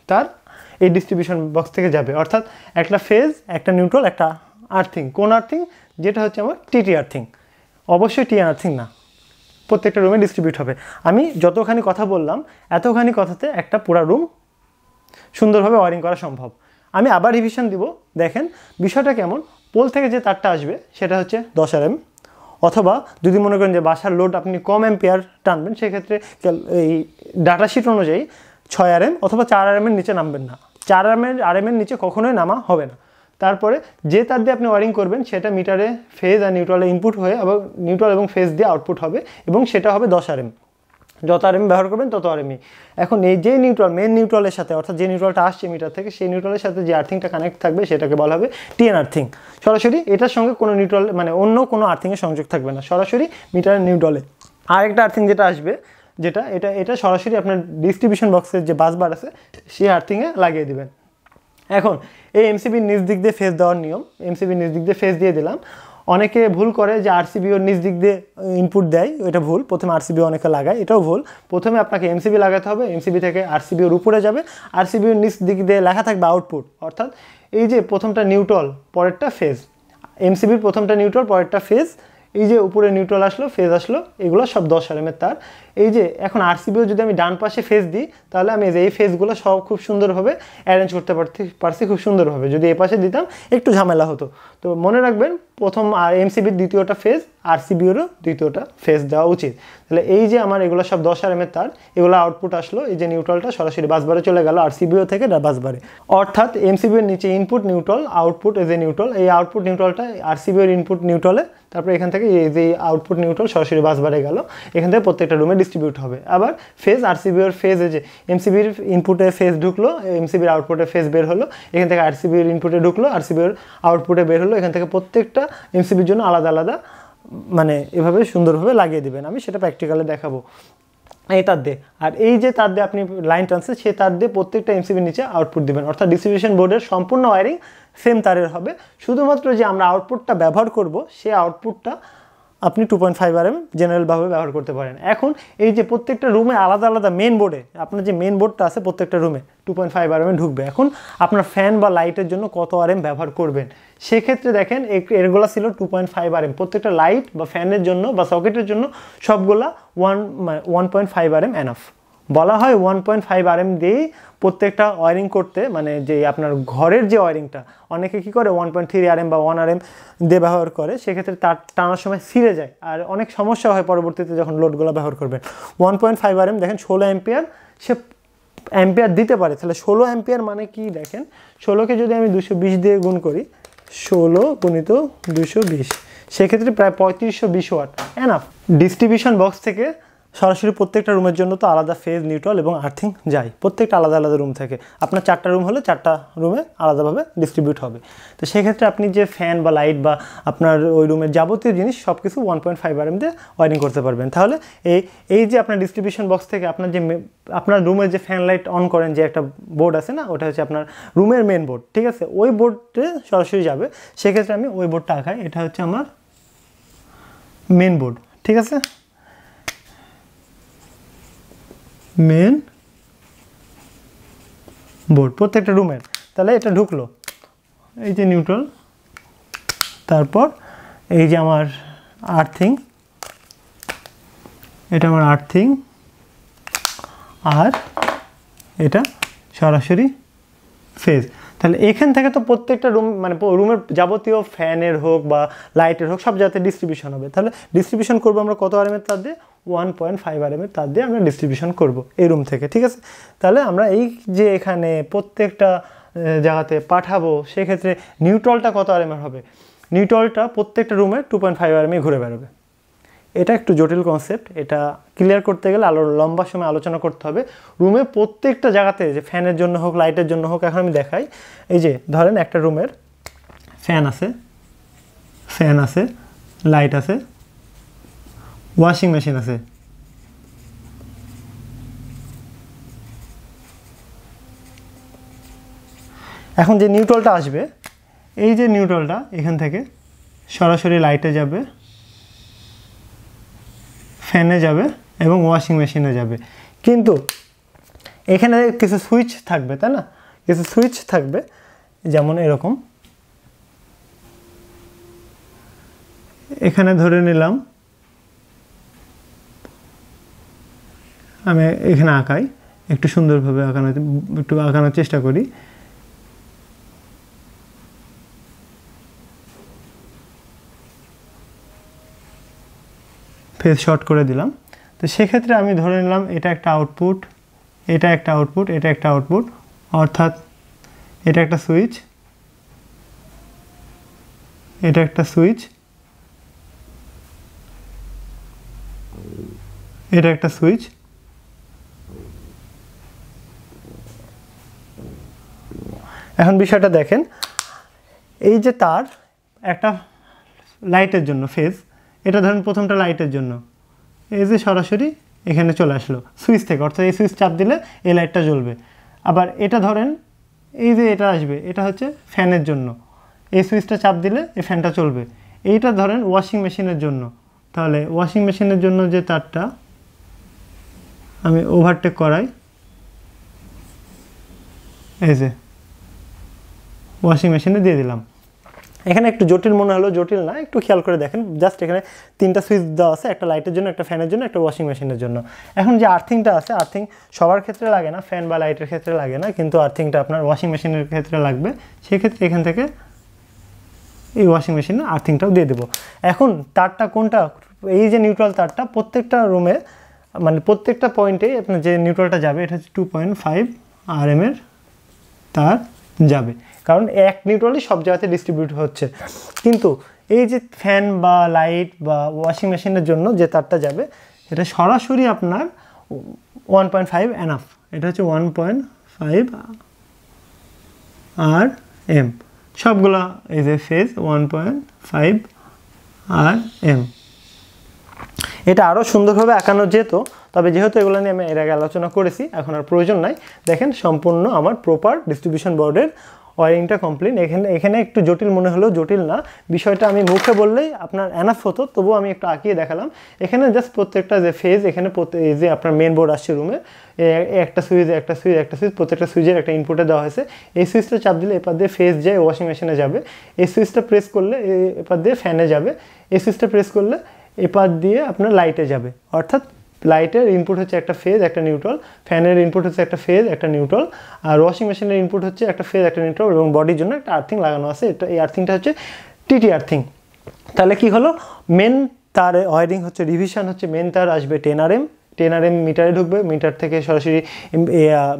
তার এই ডিস্ট্রিবিউশন বক্স থেকে যাবে, অর্থাৎ একটা ফেজ, একটা নিউট্রাল, একটা আর্থিং। কোন আর্থিং? যেটা হচ্ছে আমার টিটি আর্থিং, অবশ্যই টিএন আর্থিং না। প্রত্যেকটা রুমে ডিস্ট্রিবিউট হবে। আমি যতখানি কথা বললাম, এতখানি কথাতে একটা পুরো রুম সুন্দরভাবে ওয়ারিং করা সম্ভব। আমি আবার রিভিশন দিব। দেখেন বিষয়টা কেমন, পোল থেকে যে তারটা আসবে সেটা হচ্ছে 10 RM, অথবা যদি মনে করেন যে বাসার লোড আপনি কম অ্যাম্পিয়ার টানবেন, সেক্ষেত্রে এই ডাটা শিট অনুযায়ী 6 RM অথবা 4 RM এর নিচে নামবেন না। 4 RM এর নিচে কখনোই নামা হবে না। তারপরে যে তার দিয়ে আপনি ওয়ারিং করবেন সেটা মিটারে ফেজ আর নিউট্রালে ইনপুট হয়ে এবং নিউট্রাল এবং ফেজ দিয়ে আউটপুট হবে, এবং সেটা হবে 10 RM। যত আরএম ব্যবহার করবেন তত আরএমই। এখন এই যে নিউট্রাল, মেন নিউট্রালের সাথে, অর্থাৎ যে নিউট্রালটা আসছে মিটার থেকে, সেই নিউট্রালের সাথে যে আর্থিংটা কানেক্ট থাকবে সেটাকে বলা হবে টিএন আর্থিং। সরাসরি এটার সঙ্গে কোনো নিউট্রাল মানে অন্য কোনো আর্থিংয়ের সংযোগ থাকবে না, সরাসরি মিটারের নিউট্রালে। আরেকটা আর্থিং যেটা আসবে, যেটা এটা সরাসরি আপনার ডিস্ট্রিবিউশন বক্সের যে বাসবার আছে সেই আর্থিংয়ে লাগিয়ে দিবেন। এখন এই এমসিবির নিচ দিক দিয়ে ফেজ দেওয়ার নিয়ম, এমসিবির নিচ দিক দিয়ে ফেজ দিয়ে দিলাম। অনেকে ভুল করে যে আরসিবিওর নিচ দিক দিয়ে ইনপুট দেয়, এটা ভুল। প্রথমে আরসিবিও অনেকে লাগায়, এটাও ভুল। প্রথমে আপনাকে এমসিবি লাগাতে হবে, এমসিবি থেকে আরসিবিওর উপরে যাবে, আরসিবিওর নিচ দিক দিয়ে লেখা থাকবে আউটপুট। অর্থাৎ এই যে প্রথমটা নিউট্রাল পরেরটা ফেজ, এমসিবির প্রথমটা নিউট্রাল পরেরটা ফেজ, এই যে উপরে নিউট্রাল আসলো ফেজ আসলো, এগুলো সব 10 RM এর তার। এই যে এখন আরসিবিও যদি আমি ডান পাশে ফেজ দিই, তাহলে আমি এই ফেজগুলো সব খুব সুন্দরভাবে অ্যারেঞ্জ করতে পারছি খুব সুন্দরভাবে। যদি এই পাশে দিতাম একটু ঝামেলা হতো। তো মনে রাখবেন প্রথম এমসিবির দ্বিতীয়টা ফেজ, আরসিবিওরও দ্বিতীয়টা ফেজ দেওয়া উচিত। তাহলে এই যে আমার এগুলো সব 10 RM এর তার, এগুলো আউটপুট আসলো, এই যে নিউট্রালটা সরাসরি বাসবারে চলে গেল আরসিবিও থেকে বাসবারে। অর্থাৎ এমসিবির নিচে ইনপুট নিউট্রাল, আউটপুট এই যে নিউট্রাল, এই আউটপুট নিউট্রালটা আরসিবিওর ইনপুট নিউট্রালে, তারপর এখান থেকে এই যে আউটপুট নিউট্রাল সরাসরি বাসবারে গেল, এখান থেকে প্রত্যেকটা রুমে ডিস্ট্রিবিউট হবে। আবার ফেজ আরসিবিওর ফেজ, এই যে এমসিবির ইনপুটে ফেজ ঢুকলো, এমসিবির আউটপুটে ফেজ বের হলো, এখান থেকে আরসিবির ইনপুটে ঢুকলো, আরসিবিওর আউটপুটে বের হলো, এখান থেকে প্রত্যেকটা এমসিবির জন্য আলাদা আলাদা মানে এভাবে সুন্দরভাবে লাগিয়ে দিবেন। আমি সেটা প্র্যাকটিক্যালে দেখাবো। এই তার দিয়ে, আর এই যে তার দিয়ে আপনি লাইন টানছে, সে তার দিয়ে প্রত্যেকটা এমসিবির নিচে আউটপুট দিবেন। অর্থাৎ ডিস্ট্রিবিউশন বোর্ডের সম্পূর্ণ ওয়ারিং সেম তারের হবে, শুধুমাত্র যে আমরা আউটপুটটা ব্যবহার করব সেই আউটপুটটা আপনি 2.5 RM জেনারেলভাবে ব্যবহার করতে পারেন। এখন এই যে প্রত্যেকটা রুমে আলাদা আলাদা মেন বোর্ডে, আপনার যে মেন বোর্ডটা আছে প্রত্যেকটা রুমে 2.5 RM ঢুকবে। এখন আপনার ফ্যান বা লাইটের জন্য কত RM ব্যবহার করবেন, সেক্ষেত্রে দেখেন এরগুলা ছিল 2.5 RM। প্রত্যেকটা লাইট বা ফ্যানের জন্য বা সকেটের জন্য সবগুলা 1.5 RM এনাফ। বলা হয় 1.5 RM দিয়েই প্রত্যেকটা ওয়ারিং করতে, মানে যে আপনার ঘরের যে ওয়ারিংটা, অনেকে কী করে 1.3 RM বা 1 RM দিয়ে ব্যবহার করে, সেক্ষেত্রে তার টানার সময় ছিঁড়ে যায় আর অনেক সমস্যা হয় পরবর্তীতে যখন লোডগুলো ব্যবহার করবেন। 1.5 RM দেখেন 16 অ্যাম্পিয়ার সে অ্যাম্পিয়ার দিতে পারে। তাহলে 16 অ্যাম্পিয়ার মানে কি দেখেন, 16কে যদি আমি 220 দিয়ে গুণ করি, 16 গুণিত 220, সেক্ষেত্রে প্রায় 3520 ওয়াট এনাফ। ডিস্ট্রিবিউশন বক্স থেকে সরাসরি প্রত্যেকটা রুমের জন্য তো আলাদা ফেজ, নিউট্রাল এবং আর্থিং যায়, প্রত্যেকটা আলাদা আলাদা রুম থেকে। আপনার 4টা রুম হলে 4টা রুমে আলাদাভাবে ডিস্ট্রিবিউট হবে। তো সেক্ষেত্রে আপনি যে ফ্যান বা লাইট বা আপনার ওই রুমের যাবতীয় জিনিস সব কিছু 1.5 RM দিয়ে ওয়ারিং করতে পারবেন। তাহলে এই যে আপনার ডিস্ট্রিবিউশন বক্স থেকে আপনার যে আপনার রুমের যে ফ্যান লাইট অন করেন যে একটা বোর্ড আছে না, ওটা হচ্ছে আপনার রুমের মেন বোর্ড, ঠিক আছে? ওই বোর্ডে সরাসরি যাবে। সেক্ষেত্রে আমি ওই বোর্ডটা আঁকাই, এটা হচ্ছে আমার মেন বোর্ড, ঠিক আছে? মেন বোর্ড প্রত্যেকটা রুমের। তাহলে এটা ঢুকলো, এই যে নিউট্রাল, তারপর এই যে আমার আর্থিং, এটা আমার আর্থিং, আর এটা সরাসরি ফেজ। তাহলে এখান থেকে তো প্রত্যেকটা রুম মানে রুমের যাবতীয় ফ্যানের হোক বা লাইটের হোক সব জায়গাতে ডিস্ট্রিবিউশন হবে। তাহলে ডিস্ট্রিবিউশন করবো আমরা কত RM এর তার দিয়ে? 1.5 RM এর তার দিয়ে আমরা ডিস্ট্রিবিউশন করব এই রুম থেকে, ঠিক আছে? তাহলে আমরা এই যে এখানে প্রত্যেকটা জায়গাতে পাঠাবো, সেক্ষেত্রে নিউট্রালটা কত RM এর হবে? নিউট্রালটা প্রত্যেকটা রুমে 2.5 RM ঘুরে বেরোবে। এটা একটু জটিল কনসেপ্ট, এটা ক্লিয়ার করতে গেলে লম্বা সময় আলোচনা করতে হবে। রুমে প্রত্যেকটা জায়গাতে যে ফ্যানের জন্য হোক, লাইটের জন্য হোক, এখন আমি দেখাই। এই যে ধরেন একটা রুমের ফ্যান আছে, লাইট আছে, ওয়াশিং মেশিন আছে, এখন যে নিউট্রালটা আসবে, এই যে নিউট্রালটা এখান থেকে সরাসরি লাইটে যাবে, ফ্যানে যাবে এবং ওয়াশিং মেশিনে যাবে। কিন্তু এখানে কিছু সুইচ থাকবে, তাই না? কিছু সুইচ থাকবে, যেমন এরকম। এখানে ধরে নিলাম, আমি এখানে আঁকাই, একটু সুন্দরভাবে একটু আঁকানোর চেষ্টা করি। ফেজ শর্ট করে দিলাম। তো সেক্ষেত্রে আমি ধরে নিলাম এটা একটা আউটপুট, এটা একটা আউটপুট, এটা একটা আউটপুট, অর্থাৎ এটা একটা সুইচ, এটা একটা সুইচ, এটা একটা সুইচ, এখন বিষয়টা দেখেন, এই যে তার একটা লাইটের জন্য ফেজ, এটা ধরেন প্রথমটা লাইটের জন্য, এই যে সরাসরি এখানে চলে আসলো সুইচ থেকে, অর্থাৎ এই সুইচ চাপ দিলে এই লাইটটা জ্বলবে। আবার এটা ধরেন এই যে এটা আসবে, এটা হচ্ছে ফ্যানের জন্য, এই সুইচটা চাপ দিলে এই ফ্যানটা চলবে। এইটা ধরেন ওয়াশিং মেশিনের জন্য, তাহলে ওয়াশিং মেশিনের জন্য যে তারটা আমি ওভারটেক করাই, এই যে ওয়াশিং মেশিনে দিয়ে দিলাম। এখানে একটু জটিল মনে হলো, জটিল না, একটু খেয়াল করে দেখেন, জাস্ট এখানে 3টা সুইচ দেওয়া আছে, একটা লাইটের জন্য, একটা ফ্যানের জন্য, একটা ওয়াশিং মেশিনের জন্য। এখন যে আর্থিংটা আছে, আর্থিং সবার ক্ষেত্রে লাগে না, ফ্যান বা লাইটের ক্ষেত্রে লাগে না, কিন্তু আর্থিংটা আপনার ওয়াশিং মেশিনের ক্ষেত্রে লাগবে। সেক্ষেত্রে এখান থেকে এই ওয়াশিং মেশিনে আর্থিংটাও দিয়ে দেবো। এখন তারটা কোনটা, এই যে নিউট্রাল তারটা প্রত্যেকটা রুমে, মানে প্রত্যেকটা পয়েন্টে আপনার যে নিউট্রালটা যাবে, এটা হচ্ছে 2.5 RM এর তার যাবে, কারণ এক নিউট্রালই সব জায়গাতে ডিস্ট্রিবিউট হচ্ছে। কিন্তু এই যে ফ্যান বা লাইট বা ওয়াশিং মেশিনের জন্য যে তারটা যাবে, এটা সরাসরি আপনার 1.5 এনাফ, এটা হচ্ছে 1.5 RM, সবগুলা এই যে ফেজ 1.5 RM। এটা আরও সুন্দরভাবে আঁকানো যেত, তবে যেহেতু এগুলো নিয়ে আমি এর আগে আলোচনা করেছি, এখন আর প্রয়োজন নাই। দেখেন সম্পূর্ণ আমার প্রপার ডিস্ট্রিবিউশন বোর্ডের ওয়ারিংটা কমপ্লিট। এখানে একটু জটিল মনে হলেও জটিল না, বিষয়টা আমি মুখে বললেই আপনার এনাফ হতো, তবুও আমি একটু আঁকিয়ে দেখালাম। এখানে জাস্ট প্রত্যেকটা যে ফেজ, এখানে এই যে আপনার মেন বোর্ড আসছে রুমে, একটা সুইচ, একটা সুইচ, একটা সুইচ, প্রত্যেকটা সুইচের একটা ইনপুটে দেওয়া হয়েছে। এই সুইচটা চাপ দিলে এপার দিয়ে ফেজ যায় ওয়াশিং মেশিনে যাবে, এই সুইচটা প্রেস করলে এপার দিয়ে ফ্যানে যাবে, এই সুইচটা প্রেস করলে এপার দিয়ে আপনার লাইটে যাবে। অর্থাৎ লাইটের ইনপুট হচ্ছে একটা ফেজ, একটা নিউট্রাল, ফ্যানের ইনপুট হচ্ছে একটা ফেজ, একটা নিউট্রাল, আর ওয়াশিং মেশিনের ইনপুট হচ্ছে একটা ফেজ, একটা নিউট্রাল, এবং বডির জন্য একটা আর্থিং লাগানো আছে। এই আর্থিংটা হচ্ছে টিটি আর্থিং। তাহলে কি হলো, মেন তার ওয়ারিং হচ্ছে, রিভিশন হচ্ছে, মেন তার আসবে 10 RM, 10 RM মিটারে ঢুকবে, মিটার থেকে সরাসরি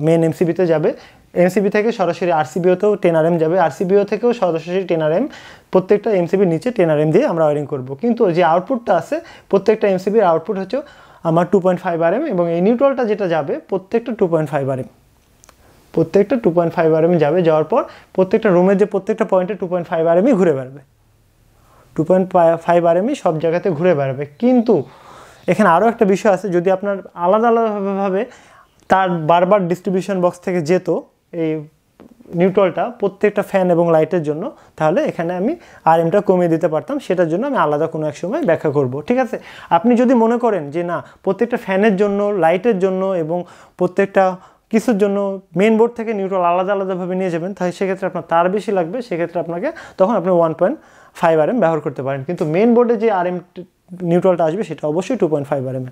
মেন এমসিবিতে যাবে, এমসিবি থেকে সরাসরি আরসিবিওতেও 10 RM যাবে, আরসিবিও থেকেও সরাসরি 10 RM, প্রত্যেকটা এমসিবির নিচে 10 RM দিয়ে আমরা ওয়ারিং করব। কিন্তু যে আউটপুটটা আছে, প্রত্যেকটা এমসিবির আউটপুট হচ্ছে আমার 2.5 RM, এবং এই নিউট্রালটা যেটা যাবে প্রত্যেকটা 2.5 RM, প্রত্যেকটা 2.5 RM যাবে। যাওয়ার পর প্রত্যেকটা রুমের যে প্রত্যেকটা পয়েন্টে 2.5 RM ঘুরে বেড়াবে, 2.5 RM সব জায়গাতে ঘুরে বেড়াবে। কিন্তু এখানে আরও একটা বিষয় আছে, যদি আপনার আলাদা আলাদাভাবে তার বারবার ডিস্ট্রিবিউশন বক্স থেকে যেত এই নিউট্রালটা প্রত্যেকটা ফ্যান এবং লাইটের জন্য, তাহলে এখানে আমি আরএমটা কমিয়ে দিতে পারতাম। সেটার জন্য আমি আলাদা কোনো এক সময় ব্যাখ্যা করব, ঠিক আছে। আপনি যদি মনে করেন যে না, প্রত্যেকটা ফ্যানের জন্য, লাইটের জন্য এবং প্রত্যেকটা কিছুর জন্য মেন বোর্ড থেকে নিউট্রাল আলাদা আলাদাভাবে নিয়ে যাবেন, তাহলে সেক্ষেত্রে আপনার তার বেশি লাগবে, সেক্ষেত্রে আপনাকে তখন আপনি 1.5 RM ব্যবহার করতে পারেন। কিন্তু মেন বোর্ডে যে আরএম নিউট্রালটা আসবে সেটা অবশ্যই 2.5 RM।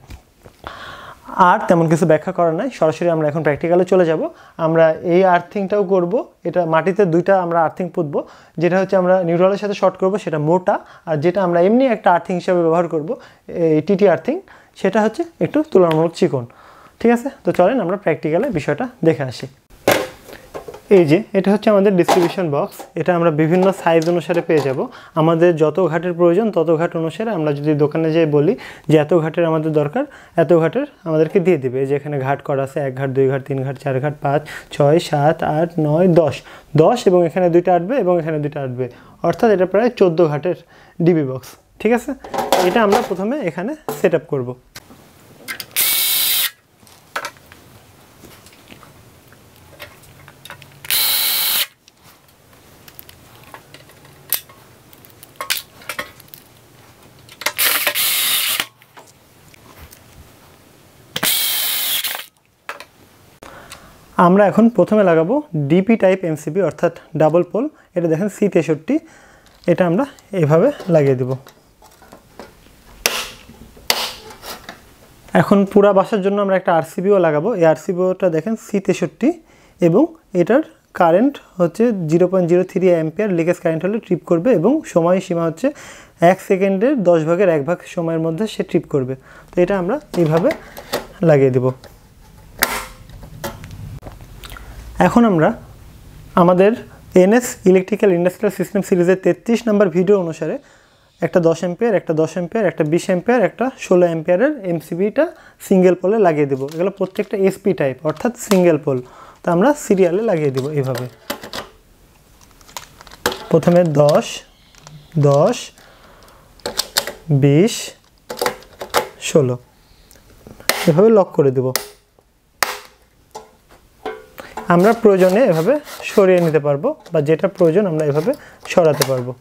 আর তেমন কিছু ব্যাখ্যা করা নাই, সরাসরি আমরা এখন প্র্যাকটিক্যালে চলে যাব। আমরা এই আর্থিংটাও করব, এটা মাটিতে দুইটা আমরা আর্থিং পুঁতবো, যেটা হচ্ছে আমরা নিউট্রালের সাথে শর্ট করব সেটা মোটা, আর যেটা আমরা এমনি একটা আর্থিং হিসাবে ব্যবহার করব এই টিটি আর্থিং, সেটা হচ্ছে একটু তুলনামূলক চিকন, ঠিক আছে। তো চলেন আমরা প্র্যাকটিক্যালে বিষয়টা দেখে আসি। এই যে এটা হচ্ছে আমাদের ডিস্ট্রিবিউশন বক্স, এটা আমরা বিভিন্ন সাইজ অনুসারে পেয়ে যাব। আমাদের যত ঘাটের প্রয়োজন তত ঘাট অনুসারে আমরা যদি দোকানে যেয়ে বলি যে এত ঘাটের আমাদের দরকার, এত ঘাটের আমাদেরকে দিয়ে দেবে। যে এখানে ঘাট করা আছে 1 ঘাট, 2 ঘাট, 3 ঘাট, 4 ঘাট, 5, 6, 7, 8, 9, 10 এবং এখানে 2টা আসবে এবং এখানে 2টা আসবে, অর্থাৎ এটা প্রায় 14 ঘাটের ডিবি বক্স, ঠিক আছে। এটা আমরা প্রথমে এখানে সেট আপ করবো। আমরা এখন প্রথমে লাগাবো ডিপি টাইপ এমসিবি, অর্থাৎ ডাবল পোল। এটা দেখেন C63, এটা আমরা এভাবে লাগিয়ে দেব। এখন পুরা বাসার জন্য আমরা একটা আরসিবিও লাগাবো। এই আরসিবিওটা দেখেন C63 এবং এটার কারেন্ট হচ্ছে 0.03 অ্যাম্পিয়ার লিকেজ কারেন্ট হলে ট্রিপ করবে এবং সময় সীমা হচ্ছে 1 সেকেন্ডের 10/1 সময়ের মধ্যে সে ট্রিপ করবে। তো এটা আমরা এইভাবে লাগিয়ে দেব। এখন আমরা আমাদের এনএস ইলেকট্রিক্যাল ইন্ডাস্ট্রিয়াল সিস্টেম সিরিজের 33 নম্বর ভিডিও অনুসারে একটা 10 অ্যাম্পিয়ার, একটা 10 অ্যাম্পিয়ার, একটা 20 অ্যাম্পিয়ার, একটা 16 অ্যাম্পিয়ারের এমসিবিটা সিঙ্গেল পোলে লাগিয়ে দেবো। এগুলো প্রত্যেকটা এসপি টাইপ অর্থাৎ সিঙ্গেল পোল। তো আমরা সিরিয়ালে লাগিয়ে দেবো এইভাবে। প্রথমে 10, 10, 20, 16 এভাবে লক করে দেব। আমরা প্রয়োজনে এভাবে সরিয়ে নিতে পারবো বা যেটা প্রয়োজন আমরা এভাবে সরাতে পারবো।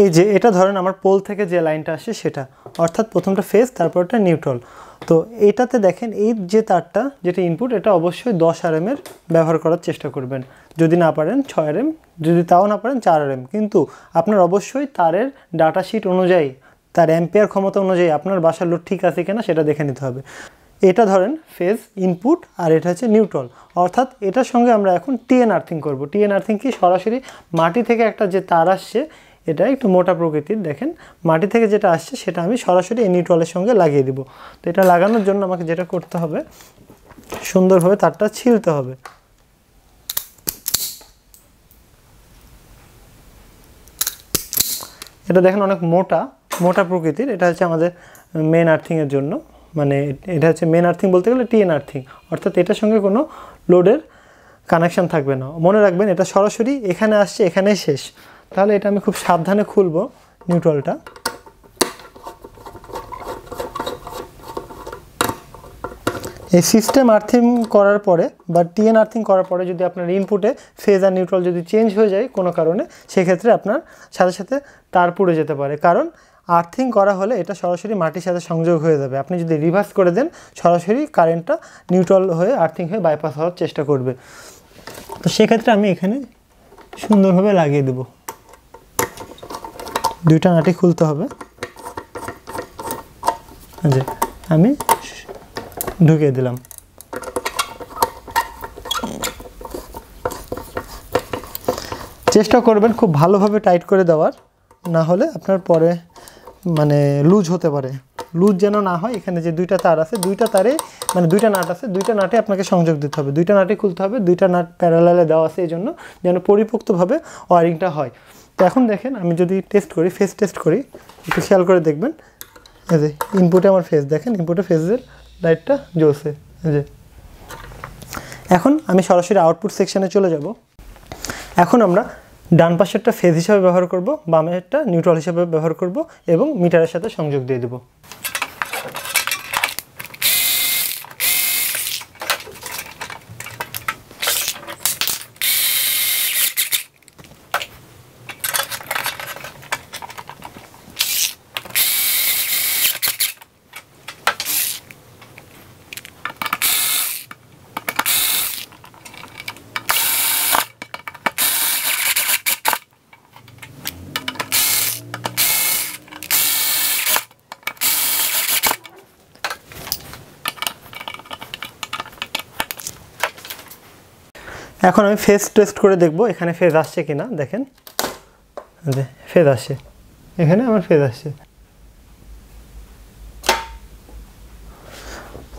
এই যে এটা ধরেন আমার পোল থেকে যে লাইনটা আসে সেটা, অর্থাৎ প্রথমটা ফেজ তারপরটা নিউট্রাল। তো এটাতে দেখেন এই যে তারটা যেটা ইনপুট, এটা অবশ্যই 10 RM এর ব্যবহার করার চেষ্টা করবেন। যদি না পারেন 6 RM, যদি তাও না পারেন 4 RM। কিন্তু আপনার অবশ্যই তারের ডাটা শিট অনুযায়ী, তার অ্যাম্পিয়ার ক্ষমতা অনুযায়ী আপনার বাসার লোড ঠিক আছে কিনা সেটা দেখে নিতে হবে। এটা ধরেন ফেজ ইনপুট আর এটা হচ্ছে নিউট্রাল, অর্থাৎ এটার সঙ্গে আমরা এখন টিএন আর্থিং করব। টিএন আর্থিং কি, সরাসরি মাটি থেকে একটা যে তার আসছে, এটা একটু মোটা প্রকৃতির, দেখেন মাটি থেকে যেটা আসছে সেটা আমি সরাসরি এই নিউট্রালের সঙ্গে লাগিয়ে দিব। তো এটা লাগানোর জন্য আমাকে যেটা করতে হবে, সুন্দরভাবে তারটা ছিলতে হবে। এটা দেখেন অনেক মোটা প্রকৃতির। এটা হচ্ছে আমাদের মেন আর্থিংয়ের জন্য, মানে এটা হচ্ছে মেন আর্থিং বলতে গেলে টিএন আর্থিং, অর্থাৎ এটার সঙ্গে কোনো লোডের কানেকশান থাকবে না। মনে রাখবেন এটা সরাসরি এখানে আসছে, এখানেই শেষ। তাহলে এটা আমি খুব সাবধানে খুলবো নিউট্রালটা। এই সিস্টেম আর্থিং করার পরে বা টিএন আর্থিং করার পরে যদি আপনার ইনপুটে ফেজ আর নিউট্রাল যদি চেঞ্জ হয়ে যায় কোনো কারণে, সেক্ষেত্রে আপনার সাথে সাথে তার পুড়ে যেতে পারে। কারণ আর্থিং করা হলে এটা সরাসরি মাটির সাথে সংযোগ হয়ে যাবে। আপনি যদি রিভার্স করে দেন, সরাসরি কারেন্টটা নিউট্রাল হয়ে আর্থিং হয়ে বাইপাস হওয়ার চেষ্টা করবে। তো সেক্ষেত্রে আমি এখানে সুন্দরভাবে লাগিয়ে দেব। দুইটা নাটি খুলতে হবে। যে আমি ঢুকিয়ে দিলাম। চেষ্টা করবেন খুব ভালোভাবে টাইট করে দেওয়ার, না হলে আপনার পরে মানে লুজ হতে পারে। লুজ যেন না হয়। এখানে যে দুইটা তার আছে, দুইটা তারে মানে দুইটা নাট আছে, দুইটা নাটে আপনাকে সংযোগ দিতে হবে। দুইটা নাটই খুলতে হবে, দুইটা নাট প্যারালালে দেওয়া আছে এই জন্য যেন পরিপোক্তভাবে ওয়ারিংটা হয়। তো এখন দেখেন আমি যদি টেস্ট করি, ফেজ টেস্ট করি, একটু খেয়াল করে দেখবেন। এই যে ইনপুটে আমার ফেজ, দেখেন ইনপুটে ফেজের লাইটটা জ্বলছে। এই যে এখন আমি সরাসরি আউটপুট সেকশানে চলে যাব। এখন আমরা ডান পাশেরটা ফেজ হিসাবে ব্যবহার করব, বামেরটা নিউট্রাল হিসাবে ব্যবহার করব এবং মিটারের সাথে সংযোগ দিয়ে দেব। এখন আমি ফেজ টেস্ট করে দেখব এখানে ফেজ আসছে কিনা। দেখেন যে ফেজ আসছে, এখানে আমার ফেজ আসছে।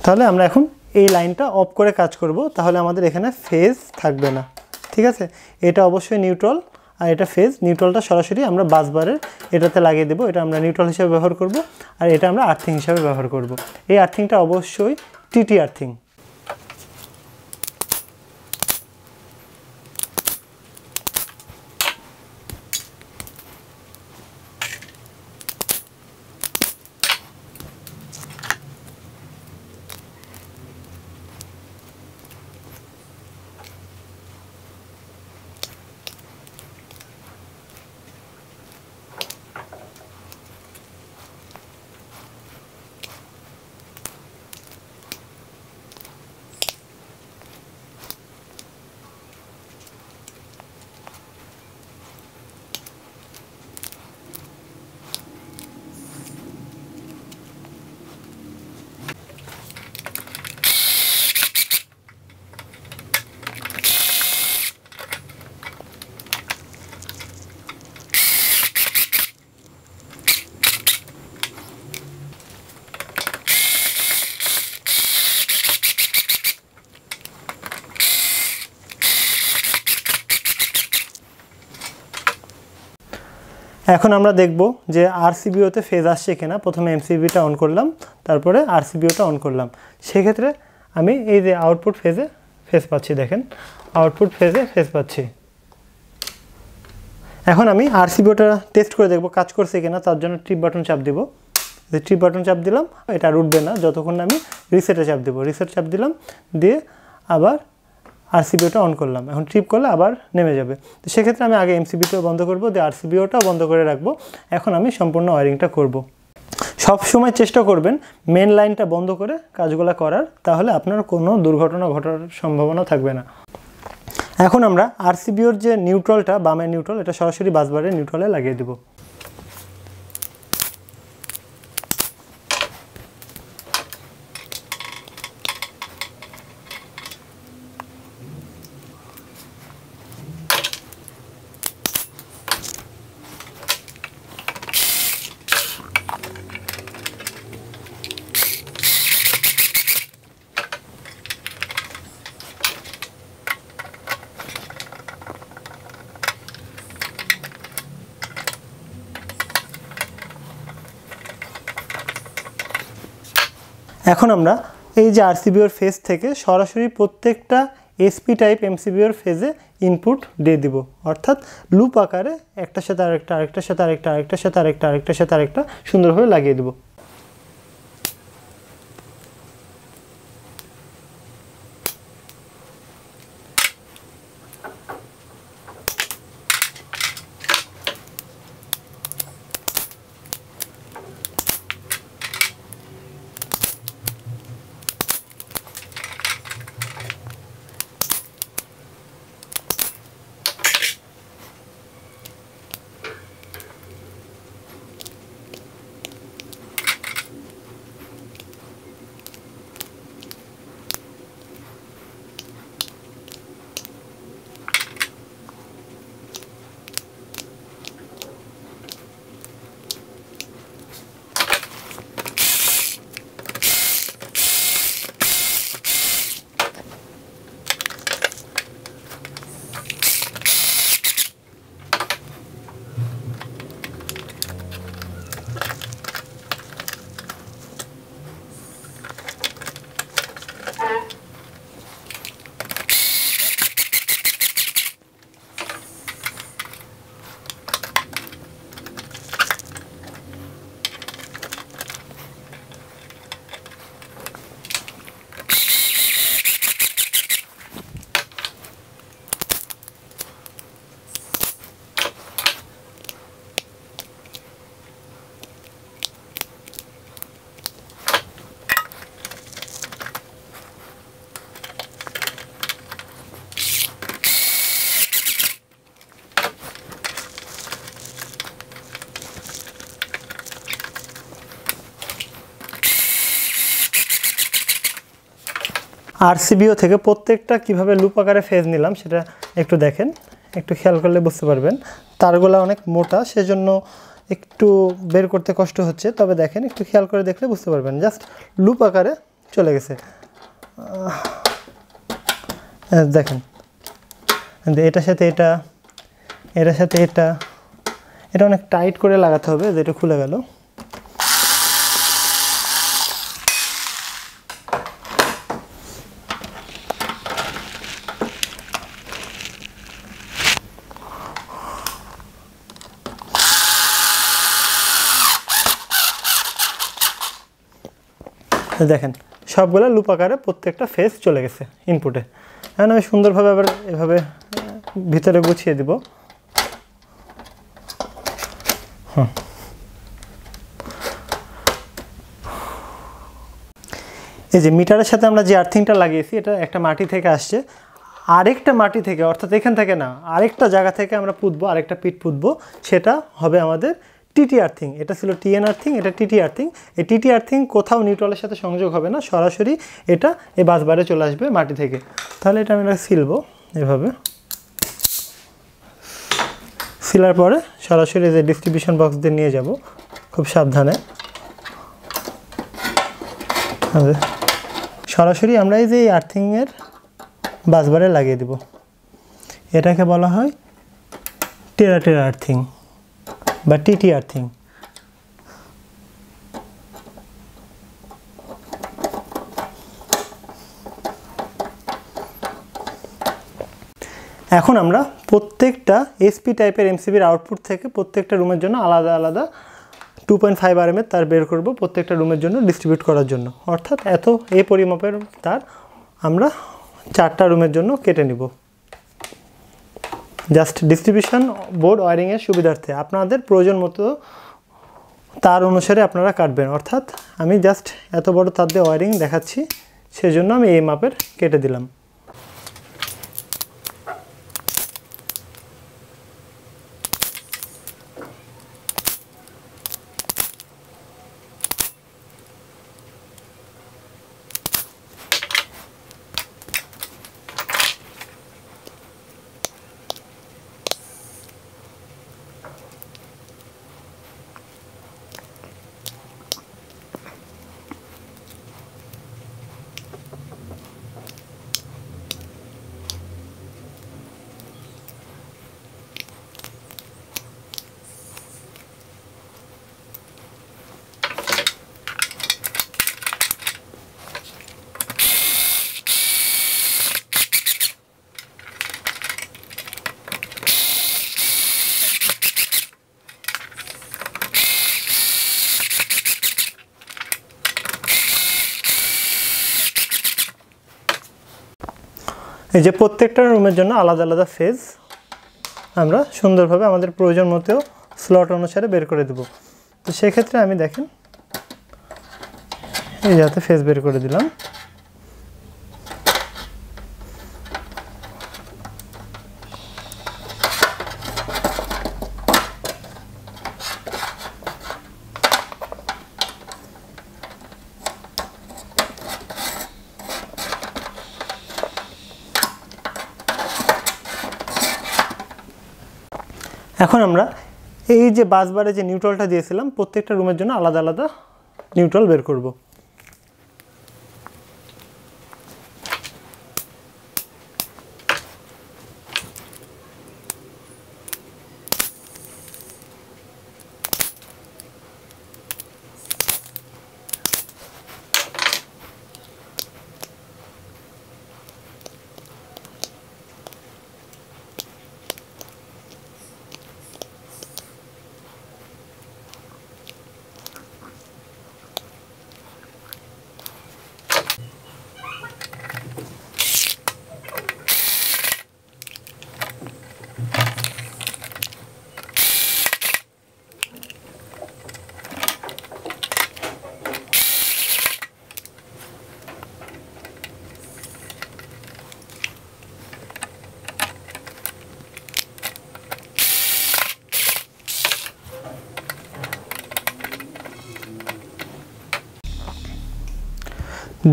তাহলে আমরা এখন এই লাইনটা অফ করে কাজ করব, তাহলে আমাদের এখানে ফেজ থাকবে না। ঠিক আছে, এটা অবশ্যই নিউট্রাল আর এটা ফেজ। নিউট্রালটা সরাসরি আমরা বাসবারের এটাতে লাগিয়ে দেবো, এটা আমরা নিউট্রাল হিসাবে ব্যবহার করব, আর এটা আমরা আর্থিং হিসাবে ব্যবহার করব। এই আর্থিংটা অবশ্যই টিটি আর্থিং। এখন আমরা দেখব যে আরসিবিওতে ফেজ আসছে কিনা। প্রথমে এমসিবিটা অন করলাম, তারপরে আরসিবিওটা অন করলাম। সেক্ষেত্রে আমি এই যে আউটপুট ফেজে ফেজ পাচ্ছি, দেখেন আউটপুট ফেজে ফেজ পাচ্ছি। এখন আমি আরসিবিওটা টেস্ট করে দেখব কাজ করছে কিনা। তার জন্য ট্রিপ বাটন চাপ দিব। ট্রিপ বাটন চাপ দিলাম, এটা আর উঠবে না যতক্ষণ না আমি রিসেটে চাপ দেবো। রিসেট চাপ দিলাম, দিয়ে আবার আরসিবিওটা অন করলাম। এখন ট্রিপ করলে আবার নেমে যাবে। তো সেক্ষেত্রে আমি আগে এমসিবিটাও বন্ধ করব, দিয়ে আরসিবিওটাও বন্ধ করে রাখবো। এখন আমি সম্পূর্ণ ওয়ারিংটা করব। সব সময় চেষ্টা করবেন মেন লাইনটা বন্ধ করে কাজগুলো করার, তাহলে আপনার কোনো দুর্ঘটনা ঘটার সম্ভাবনা থাকবে না। এখন আমরা আরসিবিওর যে নিউট্রালটা, বামের নিউট্রাল, এটা সরাসরি বাসবারের নিউট্রালে লাগিয়ে দেব। এখন আমরা এই যে আরসিবিওর ফেজ থেকে সরাসরি প্রত্যেকটা এসপি টাইপ এমসিবিওর ফেজে ইনপুট দিয়ে দিব, অর্থাৎ লুপ আকারে একটার সাথে আরেকটা, আরেকটার সাথে আরেকটা, আরেকটার সাথে আরেকটা, আরেকটার সাথে আরেকটা সুন্দরভাবে লাগিয়ে দেব। আরসিবিও থেকে প্রত্যেকটা কিভাবে লুপ আকারে ফেজ নিলাম সেটা একটু দেখেন, একটু খেয়াল করলে বুঝতে পারবেন। তারগুলো অনেক মোটা, সেজন্য একটু বের করতে কষ্ট হচ্ছে, তবে দেখেন একটু খেয়াল করে দেখলে বুঝতে পারবেন। জাস্ট লুপ আকারে চলে গেছে, দেখেন এটার সাথে এটা, এটার সাথে এটা, এটা অনেক টাইট করে লাগাতে হবে, যেটা খুলে গেল। দেখেন সবগুলো লুপ আকারে প্রত্যেকটা ফেজ চলে গেছে ইনপুটে। এখন আমি সুন্দরভাবে আবার এভাবে ভিতরে গুছিয়ে দিব। এই যে মিটারের সাথে আমরা যে আর্থিংটা লাগিয়েছি, এটা একটা মাটি থেকে আসছে, আরেকটা মাটি থেকে, অর্থাৎ এখান থেকে না, আরেকটা জায়গা থেকে আমরা পুঁতবো, আরেকটা পিট পুঁতবো, সেটা হবে আমাদের টিটি আর্থিং। এটা ছিল টিএন আর্থিং, এটা টিটি আর্থিং। এই টিটি আর্থিং কোথাও নিউট্রালের সাথে সংযোগ হবে না, সরাসরি এটা এই বাসবারে চলে আসবে মাটি থেকে। তাহলে এটা আমি সিলবো এভাবে, সিলার পরে সরাসরি যে ডিস্ট্রিবিউশন বক্স দিয়ে নিয়ে যাব খুব সাবধানে। সরাসরি আমরা এই যে আর্থিংয়ের বাসবারে লাগিয়ে দেব। এটাকে বলা হয় টেরা টেরা আর্থিং। বা টিটি আর্থিং। এখন আমরা প্রত্যেকটা এসপি টাইপের এমসিবির আউটপুট থেকে প্রত্যেকটা রুমের জন্য আলাদা আলাদা 2.5 RM এর তার বের করব প্রত্যেকটা রুমের জন্য ডিস্ট্রিবিউট করার জন্য। অর্থাৎ এই পরিমাপের তার আমরা 4টা রুমের জন্য কেটে নিব। জাস্ট ডিস্ট্রিবিউশন বোর্ড ওয়্যারিংয়ের সুবিধার্থে আপনাদের প্রয়োজন মতো তার অনুসারে আপনারা কাটবেন। অর্থাৎ আমি জাস্ট এত বড় তার দিয়ে ওয়্যারিং দেখাচ্ছি, সেজন্য আমি এই মাপের কেটে দিলাম। এই যে প্রত্যেকটা রুমের জন্য আলাদা আলাদা ফেজ আমরা সুন্দরভাবে আমাদের প্রয়োজন মতো স্লট অনুসারে বের করে দেব। তো সেক্ষেত্রে আমি দেখেন এই যাতে ফেজ বের করে দিলাম। এখন আমরা এই যে বাসবারে যে নিউট্রালটা দিয়েছিলাম প্রত্যেকটা রুমের জন্য আলাদা আলাদা নিউট্রাল বের করব।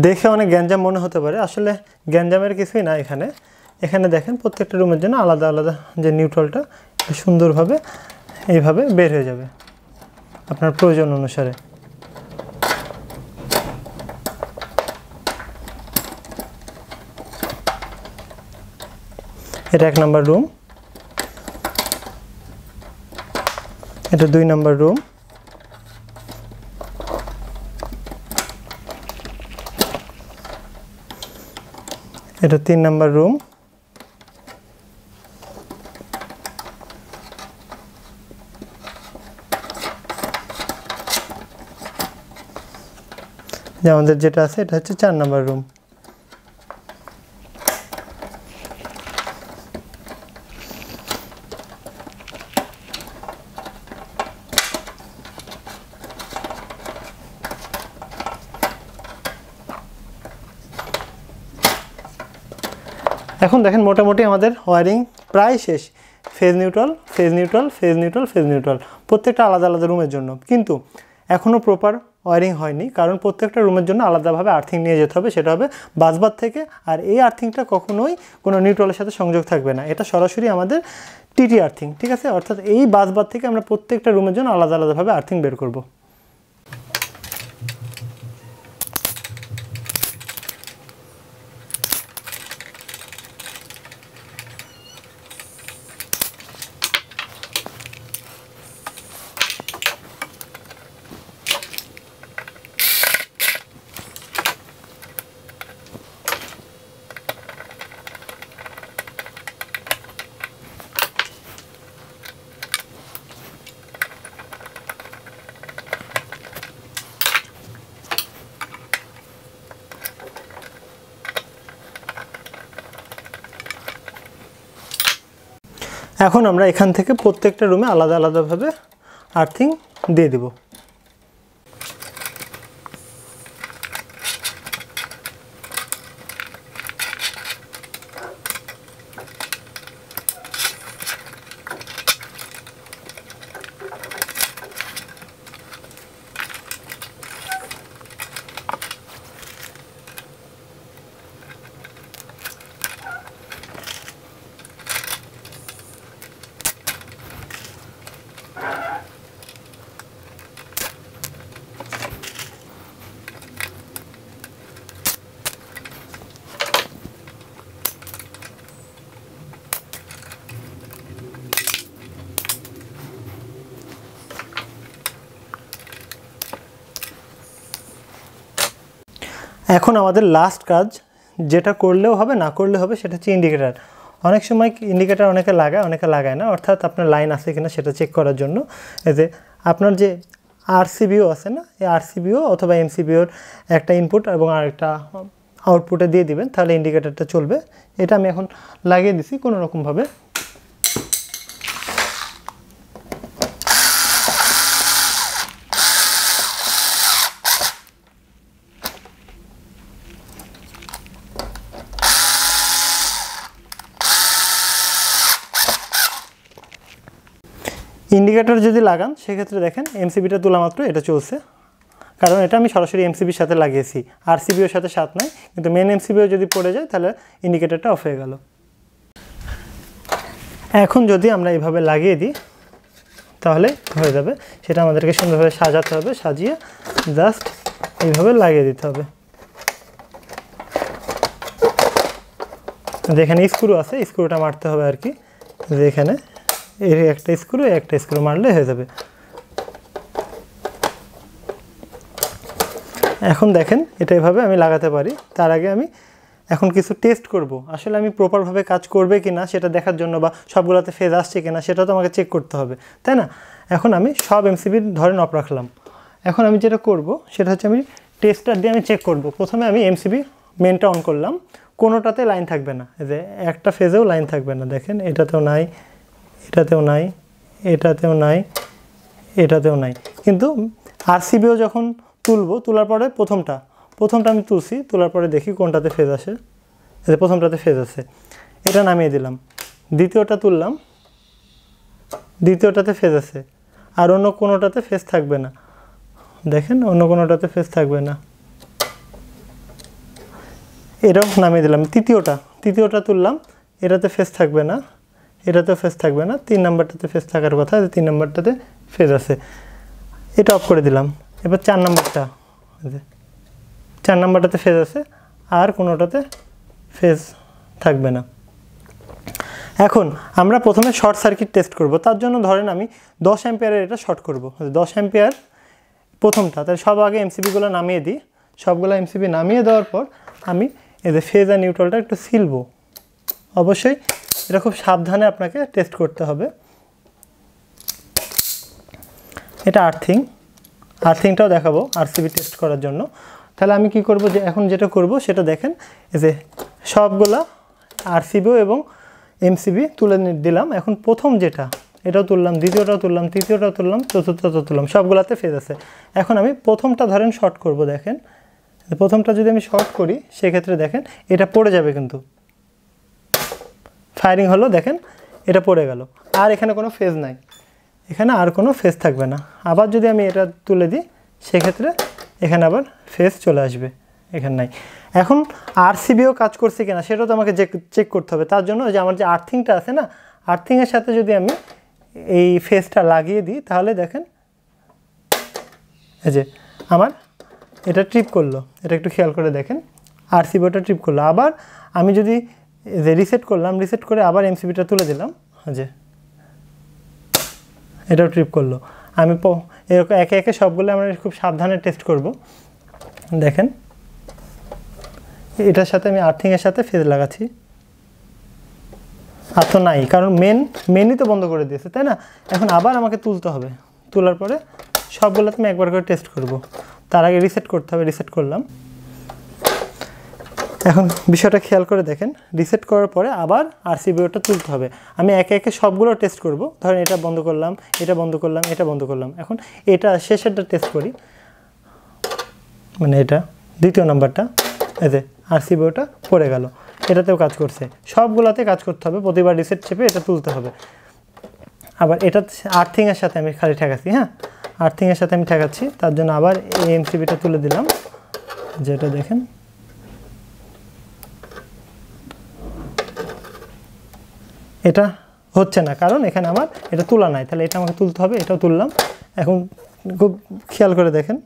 দেখে অনেক গ্যাঞ্জাম মনে হতে পারে, আসলে গ্যাঞ্জামের কিছুই না। এখানে দেখেন প্রত্যেকটা রুমের জন্য আলাদা আলাদা যে নিউট্রালটা সুন্দরভাবে এইভাবে বের হয়ে যাবে আপনার প্রয়োজন অনুসারে। এটা 1 নম্বর রুম, এটা 2 নম্বর রুম, এটা 3 নম্বর রুম, যে আমাদের যেটা আছে এটা হচ্ছে 4 নম্বর রুম। এখন দেখেন মোটামুটি আমাদের ওয়্যারিং প্রায় শেষ। Phase neutral, phase neutral, phase neutral, phase neutral, প্রত্যেকটা আলাদা আলাদা রুমের জন্য। কিন্তু এখনও প্রপার ওয়্যারিং হয়নি, কারণ প্রত্যেকটা রুমের জন্য আলাদাভাবে আর্থিং নিয়ে যেতে হবে, সেটা হবে বাসবার থেকে। আর এই আর্থিংটা কখনোই কোনো নিউট্রালের সাথে সংযোগ থাকবে না, এটা সরাসরি আমাদের টিটি আর্থিং, ঠিক আছে। অর্থাৎ এই বাসবার থেকে আমরা প্রত্যেকটা রুমের জন্য আলাদা আলাদাভাবে আর্থিং বের করব। এখন আমরা এখান থেকে প্রত্যেকটা রুমে আলাদা আলাদাভাবে আর্থিং দিয়ে দেব। এখন আমাদের লাস্ট কাজ, যেটা করলেও হবে না করলে হবে, সেটা হচ্ছে ইন্ডিকেটার। অনেক সময় ইন্ডিকেটার অনেকে লাগায় অনেকে লাগায় না, অর্থাৎ আপনার লাইন আছে কিনা সেটা চেক করার জন্য এই যে আপনার যে আরসিবিও আছে না, এই আরসিবিও অথবা এমসিবিওর একটা ইনপুট এবং আরেকটা আউটপুটে দিয়ে দিবেন, তাহলে ইন্ডিকেটারটা চলবে। এটা আমি এখন লাগিয়ে দিছি কোনো রকমভাবে। ইন্ডিকেটর যদি লাগান সেক্ষেত্রে দেখেন এমসিবিটা তোলা মাত্র এটা চলছে, কারণ এটা আমি সরাসরি এমসিবির সাথে লাগিয়েছি, আরসিবিওর সাথে সাথে নাই। কিন্তু মেন এমসিবিও যদি পড়ে যায় তাহলে ইন্ডিকেটরটা অফ হয়ে গেল। এখন যদি আমরা এইভাবে লাগিয়ে দিই তাহলে হয়ে যাবে। সেটা আমাদেরকে সুন্দরভাবে সাজাতে হবে, সাজিয়ে জাস্ট এইভাবে লাগিয়ে দিতে হবে। যেখানে স্ক্রু আছে স্ক্রুটা মারতে হবে আর কি, যে এখানে এর একটা স্ক্রু মারলে হয়ে যাবে। এখন দেখেন এটা এভাবে আমি লাগাতে পারি। তার আগে আমি এখন কিছু টেস্ট করব, আসলে আমি প্রপারভাবে কাজ করবে কিনা সেটা দেখার জন্য, বা সবগুলোতে ফেজ আসছে কিনা সেটা তো আমাকে চেক করতে হবে, তাই না? এখন আমি সব এমসিবির ধরেন অফ রাখলাম। এখন আমি যেটা করব সেটা হচ্ছে আমি টেস্টার দিয়ে আমি চেক করব। প্রথমে আমি এমসিবি মেনটা অন করলাম, কোনোটাতে লাইন থাকবে না, এই যে একটা ফেজেও লাইন থাকবে না। দেখেন এটাতেও নাই, এটাতেও নাই, এটাতেও নাই, এটাতেও নাই। কিন্তু আরসিবিও যখন তুলবো, তোলার পরে প্রথমটা আমি তুলছি, তোলার পরে দেখি কোনটাতে ফেজ আসে। এই যে প্রথমটাতে ফেজ আছে, এটা নামিয়ে দিলাম। দ্বিতীয়টা তুললাম, দ্বিতীয়টাতে ফেজ আছে, আর অন্য কোনোটাতে ফেজ থাকবে না। দেখেন অন্য কোনোটাতে ফেজ থাকবে না, এটাও নামিয়ে দিলাম। তৃতীয়টা তুললাম, এটাতে ফেজ থাকবে না, এটাতেও ফেজ থাকবে না। 3 নাম্বারটাতে ফেজ থাকার কথা, 3 নাম্বারটাতে ফেজ আছে, এটা অফ করে দিলাম। এবার 4 নাম্বারটা, 4 নাম্বারটাতে ফেজ আছে, আর কোনোটাতে ফেজ থাকবে না। এখন আমরা প্রথমে শর্ট সার্কিট টেস্ট করব। তার জন্য ধরেন আমি 10 অ্যাম্পিয়ারের এটা শর্ট করব। 10 অ্যাম্পিয়ার প্রথমটা, তাহলে সব আগে এমসিবিগুলো নামিয়ে দিই। সবগুলো এমসিবি নামিয়ে দেওয়ার পর আমি এই যে ফেজ আর নিউট্রালটা একটু সিলবো। অবশ্যই এটা খুব সাবধানে আপনাকে টেস্ট করতে হবে। এটা আর্থিংটাও দেখাবো আরসিবি টেস্ট করার জন্য। তাহলে আমি কি করব, যে এখন যেটা করব সেটা দেখেন, এই যে সবগুলা আরসিবিও এবং এমসিবি তুলে দিলাম। এখন প্রথম যেটা, এটাও তুললাম, দ্বিতীয়টাও তুললাম, তৃতীয়টাও তুললাম, চতুর্থটাও তুললাম, সবগুলাতে ফেজ আছে। এখন আমি প্রথমটা ধরেন শর্ট করব। দেখেন প্রথমটা যদি আমি শর্ট করি সেক্ষেত্রে দেখেন এটা পড়ে যাবে, কিন্তু ফায়ারিং হলো, দেখেন এটা পড়ে গেল, আর এখানে কোনো ফেজ নাই, এখানে আর কোনো ফেজ থাকবে না। আবার যদি আমি এটা তুলে দিই সেক্ষেত্রে এখানে আবার ফেজ চলে আসবে, এখানে নাই। এখন আরসিবিও কাজ করছে কিনা সেটাও তো আমাকে চেক করতে হবে। তার জন্য যে আমার যে আর্থিংটা আছে না, আর্থিংয়ের সাথে যদি আমি এই ফেজটা লাগিয়ে দিই তাহলে দেখেন এই যে আমার এটা ট্রিপ করলো, এটা একটু খেয়াল করে দেখেন, আরসিবিটা ট্রিপ করলো। আবার আমি যদি যে রিসেট করলাম, রিসেট করে আবার এমসিবিটা তুলে দিলাম, যে এটাও ট্রিপ করলো। আমি এরকম একে একে সবগুলো আমরা খুব সাবধানে টেস্ট করব। দেখেন এটার সাথে আমি আর্থিংয়ের সাথে ফেজ লাগাচ্ছি, আর তো নাই, কারণ মেনই তো বন্ধ করে দিয়েছে, তাই না? এখন আবার আমাকে তুলতে হবে, তোলার পরে সবগুলোতে আমি একবার করে টেস্ট করব। তার আগে রিসেট করতে হবে, রিসেট করলাম। এখন বিষয়টা খেয়াল করে দেখেন, রিসেট করার পরে আবার আরসিবিওটা তুলতে হবে। আমি একে একে সবগুলো টেস্ট করব। ধরেন এটা বন্ধ করলাম, এটা বন্ধ করলাম, এটা বন্ধ করলাম। এখন এটা শেষেরটা টেস্ট করি, মানে এটা দ্বিতীয় নাম্বারটা, এই যে আরসিবিওটা পড়ে গেল, এটাতেও কাজ করছে। সবগুলোতে কাজ করতে হবে, প্রতিবার রিসেট চেপে এটা তুলতে হবে। আবার এটা আর্থিংয়ের সাথে আমি খালি ঠেকাচ্ছি, হ্যাঁ আর্থিংয়ের সাথে আমি ঠেকাচ্ছি, তার জন্য আবার এই এমসিবিটা তুলে দিলাম, যেটা দেখেন এটা হচ্ছে না, কারণ এখানে আমার এটা তোলা নাই, তাহলে এটা আমাকে তুলতে হবে। এটাও তুললাম। এখন খুব খেয়াল করে দেখেন,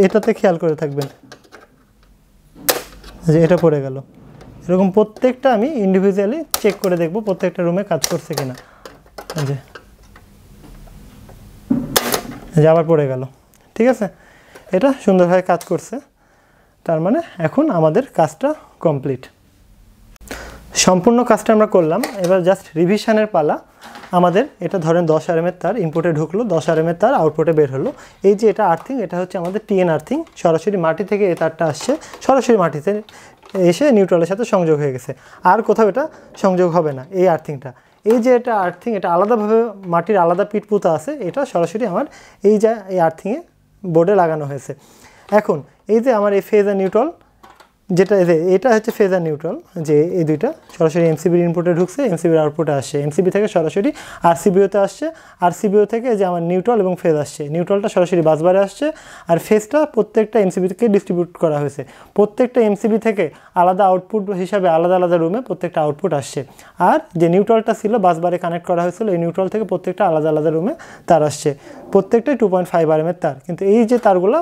এটাতে খেয়াল করে থাকবেন যে এটা পড়ে গেল। এরকম প্রত্যেকটা আমি ইন্ডিভিজুয়ালি চেক করে দেখব প্রত্যেকটা রুমে কাজ করছে কিনা। যে আবার পড়ে গেল, ঠিক আছে, এটা সুন্দরভাবে কাজ করছে। তার মানে এখন আমাদের কাজটা কমপ্লিট, সম্পূর্ণ কাজটা আমরা করলাম। এবার জাস্ট রিভিশনের পালা আমাদের। এটা ধরেন 10 RMএর তার ইনপুটে ঢুকলো, 10 RMএর তার আউটপুটে বের হলো। এই যে এটা আর্থিং, এটা হচ্ছে আমাদের টিএন আর্থিং, সরাসরি মাটি থেকে এই তারটা আসছে, সরাসরি মাটিতে এসে নিউট্রালের সাথে সংযোগ হয়ে গেছে, আর কোথাও এটা সংযোগ হবে না এই আর্থিংটা। এই যে এটা আর্থিং, এটা আলাদাভাবে মাটির আলাদা পিট পুঁতা আছে, এটা সরাসরি আমার এই আর্থিংয়ে বোর্ডে লাগানো হয়েছে। এখন এই যে আমার এই ফেজ আর নিউট্রাল, যেটা এটা হচ্ছে ফেজ আর নিউট্রাল, যে এই দুইটা সরাসরি এমসিবির ইনপুটে ঢুকছে, এমসিবির আউটপুটে আসছে, এমসিবি থেকে সরাসরি আরসিবিওতে আসছে, আরসিবিও থেকে যে আমার নিউট্রাল এবং ফেজ আসছে, নিউট্রালটা সরাসরি বাসবারে আসছে, আর ফেজটা প্রত্যেকটা এমসিবি থেকে ডিস্ট্রিবিউট করা হয়েছে। প্রত্যেকটা এমসিবি থেকে আলাদা আউটপুট হিসাবে আলাদা আলাদা রুমে প্রত্যেকটা আউটপুট আসছে। আর যে নিউট্রালটা ছিল বাসবারে কানেক্ট করা হয়েছিল, এই নিউট্রাল থেকে প্রত্যেকটা আলাদা আলাদা রুমে তার আসছে, প্রত্যেকটাই 2.5 RMএর তার। কিন্তু এই যে তারগুলো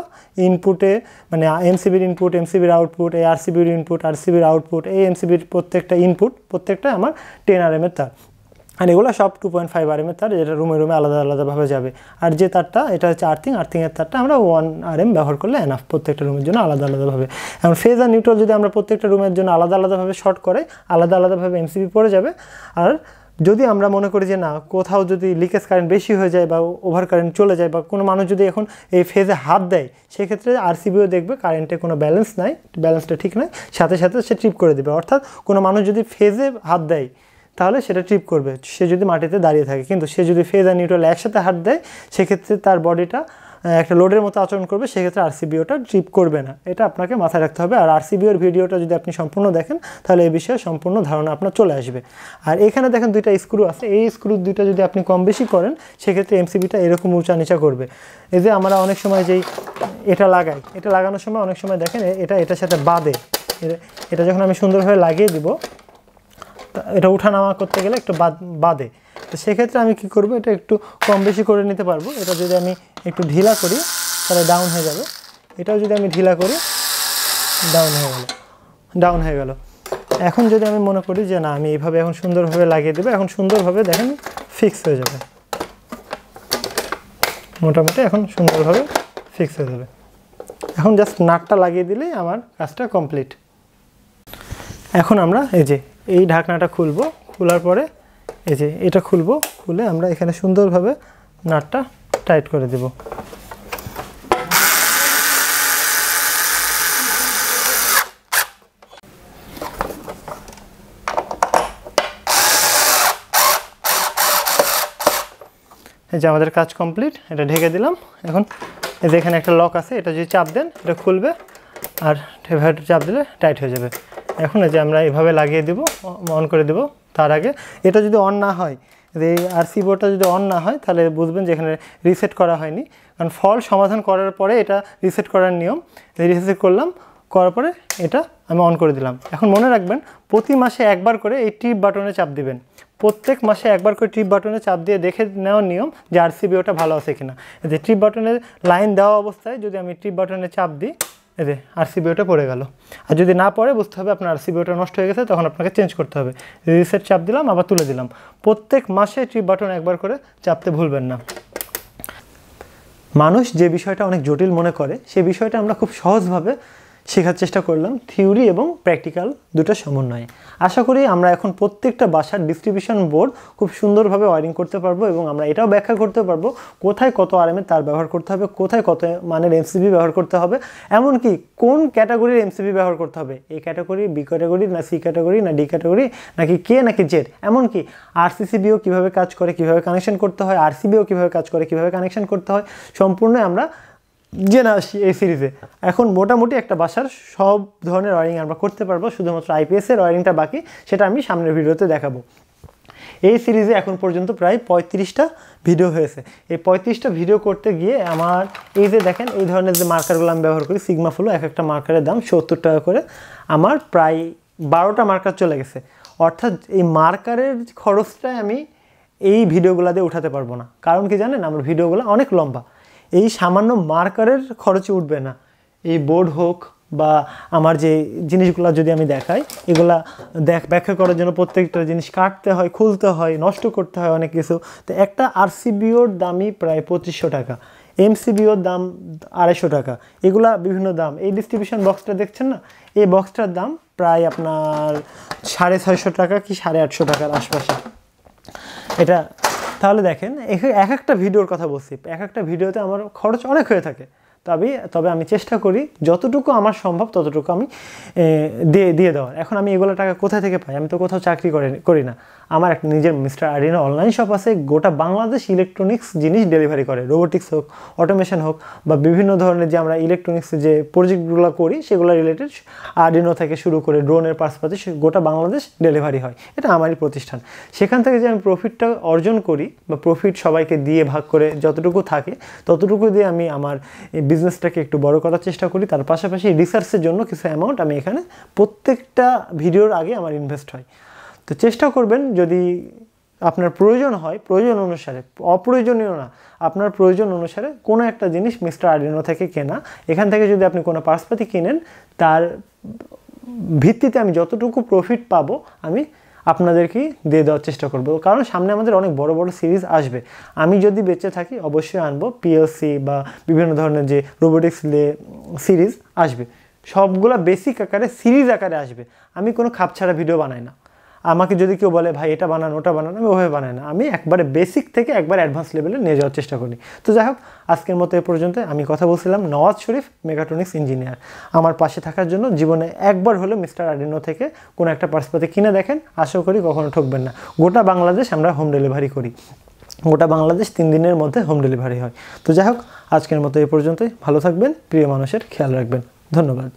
ইনপুটে, মানে এমসিবির ইনপুট, এমসিবির আউটপুট, এই আরসিবির ইনপুট, আরসিবির আউটপুট, এই এমসিবির প্রত্যেকটা ইনপুট, প্রত্যেকটা আমার 10 RMএর তার। আর এগুলো সব 2.5 RMএর তার, যেটা রুমে রুমে আলাদা আলাদাভাবে যাবে। আর যে তারটা, এটা হচ্ছে আর্থিংয়ের তারটা আমরা 1 RM ব্যবহার করলে এনাফ প্রত্যেকটা রুমের জন্য আলাদা আলাদাভাবে। এখন ফেজ আর নিউট্রাল যদি আমরা প্রত্যেকটা রুমের জন্য আলাদা আলাদাভাবে শর্ট করে আলাদা আলাদাভাবে এমসিবি পড়ে যাবে। আর যদি আমরা মনে করি যে না, কোথাও যদি লিকেজ কারেন্ট বেশি হয়ে যায় বা ওভার কারেন্ট চলে যায়, বা কোনো মানুষ যদি এখন এই ফেজে হাত দেয়, সেক্ষেত্রে আরসিবিও দেখবে কারেন্টে কোনো ব্যালেন্স নাই, ব্যালেন্সটা ঠিক নাই, সাথে সাথে সে ট্রিপ করে দেবে। অর্থাৎ কোনো মানুষ যদি ফেজে হাত দেয় তাহলে সেটা ট্রিপ করবে, সে যদি মাটিতে দাঁড়িয়ে থাকে। কিন্তু সে যদি ফেজ আর নিউট্রাল একসাথে হাত দেয়, সেক্ষেত্রে তার বডিটা একটা লোডের মতো আচরণ করবে, সেক্ষেত্রে আরসিবিওটা ট্রিপ করবে না। এটা আপনাকে মাথায় রাখতে হবে। আর আরসিবিওর ভিডিওটা যদি আপনি সম্পূর্ণ দেখেন, তাহলে এই বিষয়ে সম্পূর্ণ ধারণা আপনার চলে আসবে। আর এখানে দেখেন দুইটা স্ক্রু আছে, এই স্ক্রু দুইটা যদি আপনি কম বেশি করেন, সেক্ষেত্রে এমসিবিটা এরকম উঁচা নিচা করবে। এই যে আমরা অনেক সময় যেই এটা লাগাই, এটা লাগানোর সময় অনেক সময় দেখেন এটার সাথে বাঁধে, এটা যখন আমি সুন্দরভাবে লাগিয়ে দিব, এটা উঠানামা করতে গেলে একটু বাঁধে। তো সেক্ষেত্রে আমি কি করব, এটা একটু কম বেশি করে নিতে পারবো। এটা যদি আমি একটু ঢিলা করি তাহলে ডাউন হয়ে যাবে, এটাও যদি আমি ঢিলা করি ডাউন হয়ে গেল। এখন যদি আমি মনে করি যে না, আমি এইভাবে এখন সুন্দরভাবে লাগিয়ে দেবো, এখন সুন্দরভাবে দেখেন ফিক্স হয়ে যাবে, মোটামুটি এখন সুন্দরভাবে ফিক্স হয়ে যাবে। এখন জাস্ট নাটটা লাগিয়ে দিলেই আমার কাজটা কমপ্লিট। এখন আমরা এই ঢাকনাটা খুলবো, খোলার পরে এই যে এটা খুলে আমরা এখানে সুন্দরভাবে নাটটা টাইট করে দেব। এই যে আমাদের কাজ কমপ্লিট, এটা ঢেকে দিলাম। এখন এই যে এখানে একটা লক আছে, এটা যদি চাপ দেন এটা খুলবে, আর এভাবে চাপ দিলে টাইট হয়ে যাবে। এখন এই যে আমরা এভাবে লাগিয়ে দেব, অন করে দেব। তার আগে এটা যদি অন না হয়, এই আরসিবিওটা যদি অন না হয়, তাহলে বুঝবেন যে এখানে রিসেট করা হয়নি। কারণ ফল্ট সমাধান করার পরে এটা রিসেট করার নিয়ম, রিসেট করলাম, করার পরে এটা আমি অন করে দিলাম। এখন মনে রাখবেন, প্রতি মাসে একবার করে এই টিপ বাটনে চাপ দিবেন। প্রত্যেক মাসে একবার করে টিপ বাটনে চাপ দিয়ে দেখে নেওয়ার নিয়ম যে আরসিবিওটা ভালো আছে কিনা। যে টিপ বাটনের লাইন দেওয়া অবস্থায় যদি আমি টিপ বাটনে চাপ দিই, এই যে আরসিবিওটা পড়ে গেল। আর যদি না পড়ে, বুঝতে হবে আপনার আরসিবিওটা নষ্ট হয়ে গেছে, তখন আপনাকে চেঞ্জ করতে হবে। রিসেট চাপ দিলাম, আবার তুলে দিলাম। প্রত্যেক মাসে টিপ বাটন একবার করে চাপতে ভুলবেন না। মানুষ যে বিষয়টা অনেক জটিল মনে করে, সেই বিষয়টা আমরা খুব সহজভাবে শেখার চেষ্টা করলাম, থিওরি এবং প্র্যাকটিক্যাল দুটো সমন্বয়ে। আশা করি আমরা এখন প্রত্যেকটা বাসার ডিস্ট্রিবিউশন বোর্ড খুব সুন্দরভাবে ওয়ারিং করতে পারবো এবং আমরা এটাও ব্যাখ্যা করতে পারবো কোথায় কত আরএমের তার ব্যবহার করতে হবে, কোথায় কত মানের এমসিবি ব্যবহার করতে হবে, এমনকি কোন ক্যাটাগরির এমসিবি ব্যবহার করতে হবে, এ ক্যাটাগরি, বি ক্যাটাগরি, না সি ক্যাটাগরি, না ডি ক্যাটাগরি, নাকি কে নাকি জেড, এমনকি আরসিসিবিও কীভাবে কাজ করে, কীভাবে কানেকশন করতে হয়, আরসিবিও কীভাবে কাজ করে, কীভাবে কানেকশন করতে হয়, সম্পূর্ণ আমরা জেনে আসি এই সিরিজে। এখন মোটামুটি একটা বাসার সব ধরনের ওয়ারিং আমরা করতে পারবো, শুধুমাত্র আইপিএসের ওয়ারিংটা বাকি, সেটা আমি সামনের ভিডিওতে দেখাবো। এই সিরিজে এখন পর্যন্ত প্রায় 35টা ভিডিও হয়েছে। এই 35টা ভিডিও করতে গিয়ে আমার এই যে দেখেন এই ধরনের যে মার্কারগুলো আমি ব্যবহার করি সিগমা ফ্লো, এক একটা মার্কারের দাম 70 টাকা করে, আমার প্রায় 12টা মার্কার চলে গেছে। অর্থাৎ এই মার্কারের খরচটাই আমি এই ভিডিওগুলো দিয়ে উঠাতে পারবো না। কারণ কি জানেন, আমার ভিডিওগুলো অনেক লম্বা, এই সামান্য মার্কারের খরচে উঠবে না। এই বোর্ড হোক বা আমার যে জিনিসগুলো যদি আমি দেখাই, এগুলা ব্যাখ্যা করার জন্য প্রত্যেকটা জিনিস কাটতে হয়, খুলতে হয়, নষ্ট করতে হয় অনেক কিছু। তো একটা আরসিবিওর দামই প্রায় 2500 টাকা, এমসিবিওর দাম 250 টাকা, এগুলা বিভিন্ন দাম। এই ডিস্ট্রিবিউশন বক্সটা দেখছেন না, এই বক্সটার দাম প্রায় আপনার 650 টাকা কি 850 টাকার আশপাশে এটা। তাহলে দেখেন এক একটা ভিডিওর কথা বলছি, এক একটা ভিডিওতে আমার খরচ অনেক হয়ে থাকে। তবে আমি চেষ্টা করি যতটুকু আমার সম্ভব ততটুকু আমি দিয়ে দেওয়ার। এখন আমি এগুলো টাকা কোথায় থেকে পাই? আমি তো কোথাও চাকরি করি না। আমার একটা নিজের মিস্টার আর্ডিনো অনলাইন শপ আছে, গোটা বাংলাদেশ ইলেকট্রনিক্স জিনিস ডেলিভারি করে, রোবোটিক্স হোক, অটোমেশন হোক, বা বিভিন্ন ধরনের যে আমরা ইলেকট্রনিক্স যে প্রজেক্টগুলো করি সেগুলো রিলেটেড আর্ডিনো থেকে শুরু করে ড্রোনের পাশাপাশি গোটা বাংলাদেশ ডেলিভারি হয়। এটা আমারই প্রতিষ্ঠান। সেখান থেকে যে আমি প্রফিটটা অর্জন করি বা প্রফিট সবাইকে দিয়ে ভাগ করে যতটুকু থাকে ততটুকু দিয়ে আমি আমার বিজনেসটাকে একটু বড় করার চেষ্টা করি। তার পাশাপাশি রিসার্চের জন্য কিছু অ্যামাউন্ট আমি এখানে প্রত্যেকটা ভিডিওর আগে আমার ইনভেস্ট হয়। তো চেষ্টা করবেন যদি আপনার প্রয়োজন হয়, প্রয়োজন অনুসারে, অপ্রয়োজনীয় না, আপনার প্রয়োজন অনুসারে কোনো একটা জিনিস মিস্টার আর্ডিনো থেকে কেনা। এখান থেকে যদি আপনি কোনো পার্সপাতি কিনেন, তার ভিত্তিতে আমি যতটুকু প্রফিট পাবো আমি আপনাদেরকেই দিয়ে দেওয়ার চেষ্টা করব। কারণ সামনে আমাদের অনেক বড় বড় সিরিজ আসবে। আমি যদি বেঁচে থাকি অবশ্যই আনবো, পিএলসি বা বিভিন্ন ধরনের যে রোবোটিক্স সিরিজ আসবে, সবগুলো বেসিক আকারে সিরিজ আকারে আসবে। আমি কোনো খাপছাড়া ভিডিও বানাই না। আমাকে যদি কেউ বলে ভাই এটা বানান ওটা বানান, আমি ওভাবে বানাই না। আমি একবারে বেসিক থেকে একবার অ্যাডভান্স লেভেলে নিয়ে যাওয়ার চেষ্টা করি। তো যাই হোক, আজকের মতো এ পর্যন্ত। আমি কথা বলছিলাম নওয়াজ শরীফ, মেগাট্রনিক্স ইঞ্জিনিয়ার। আমার পাশে থাকার জন্য জীবনে একবার হলো মিস্টার আর্ডিনো থেকে কোনো একটা পার্সপাতি কিনে দেখেন, আশা করি কখনো ঠকবেন না। গোটা বাংলাদেশ আমরা হোম ডেলিভারি করি, গোটা বাংলাদেশ 3 দিনের মধ্যে হোম ডেলিভারি হয়। তো যাই হোক, আজকের মতো এ পর্যন্তই। ভালো থাকবেন, প্রিয় মানুষের খেয়াল রাখবেন। ধন্যবাদ।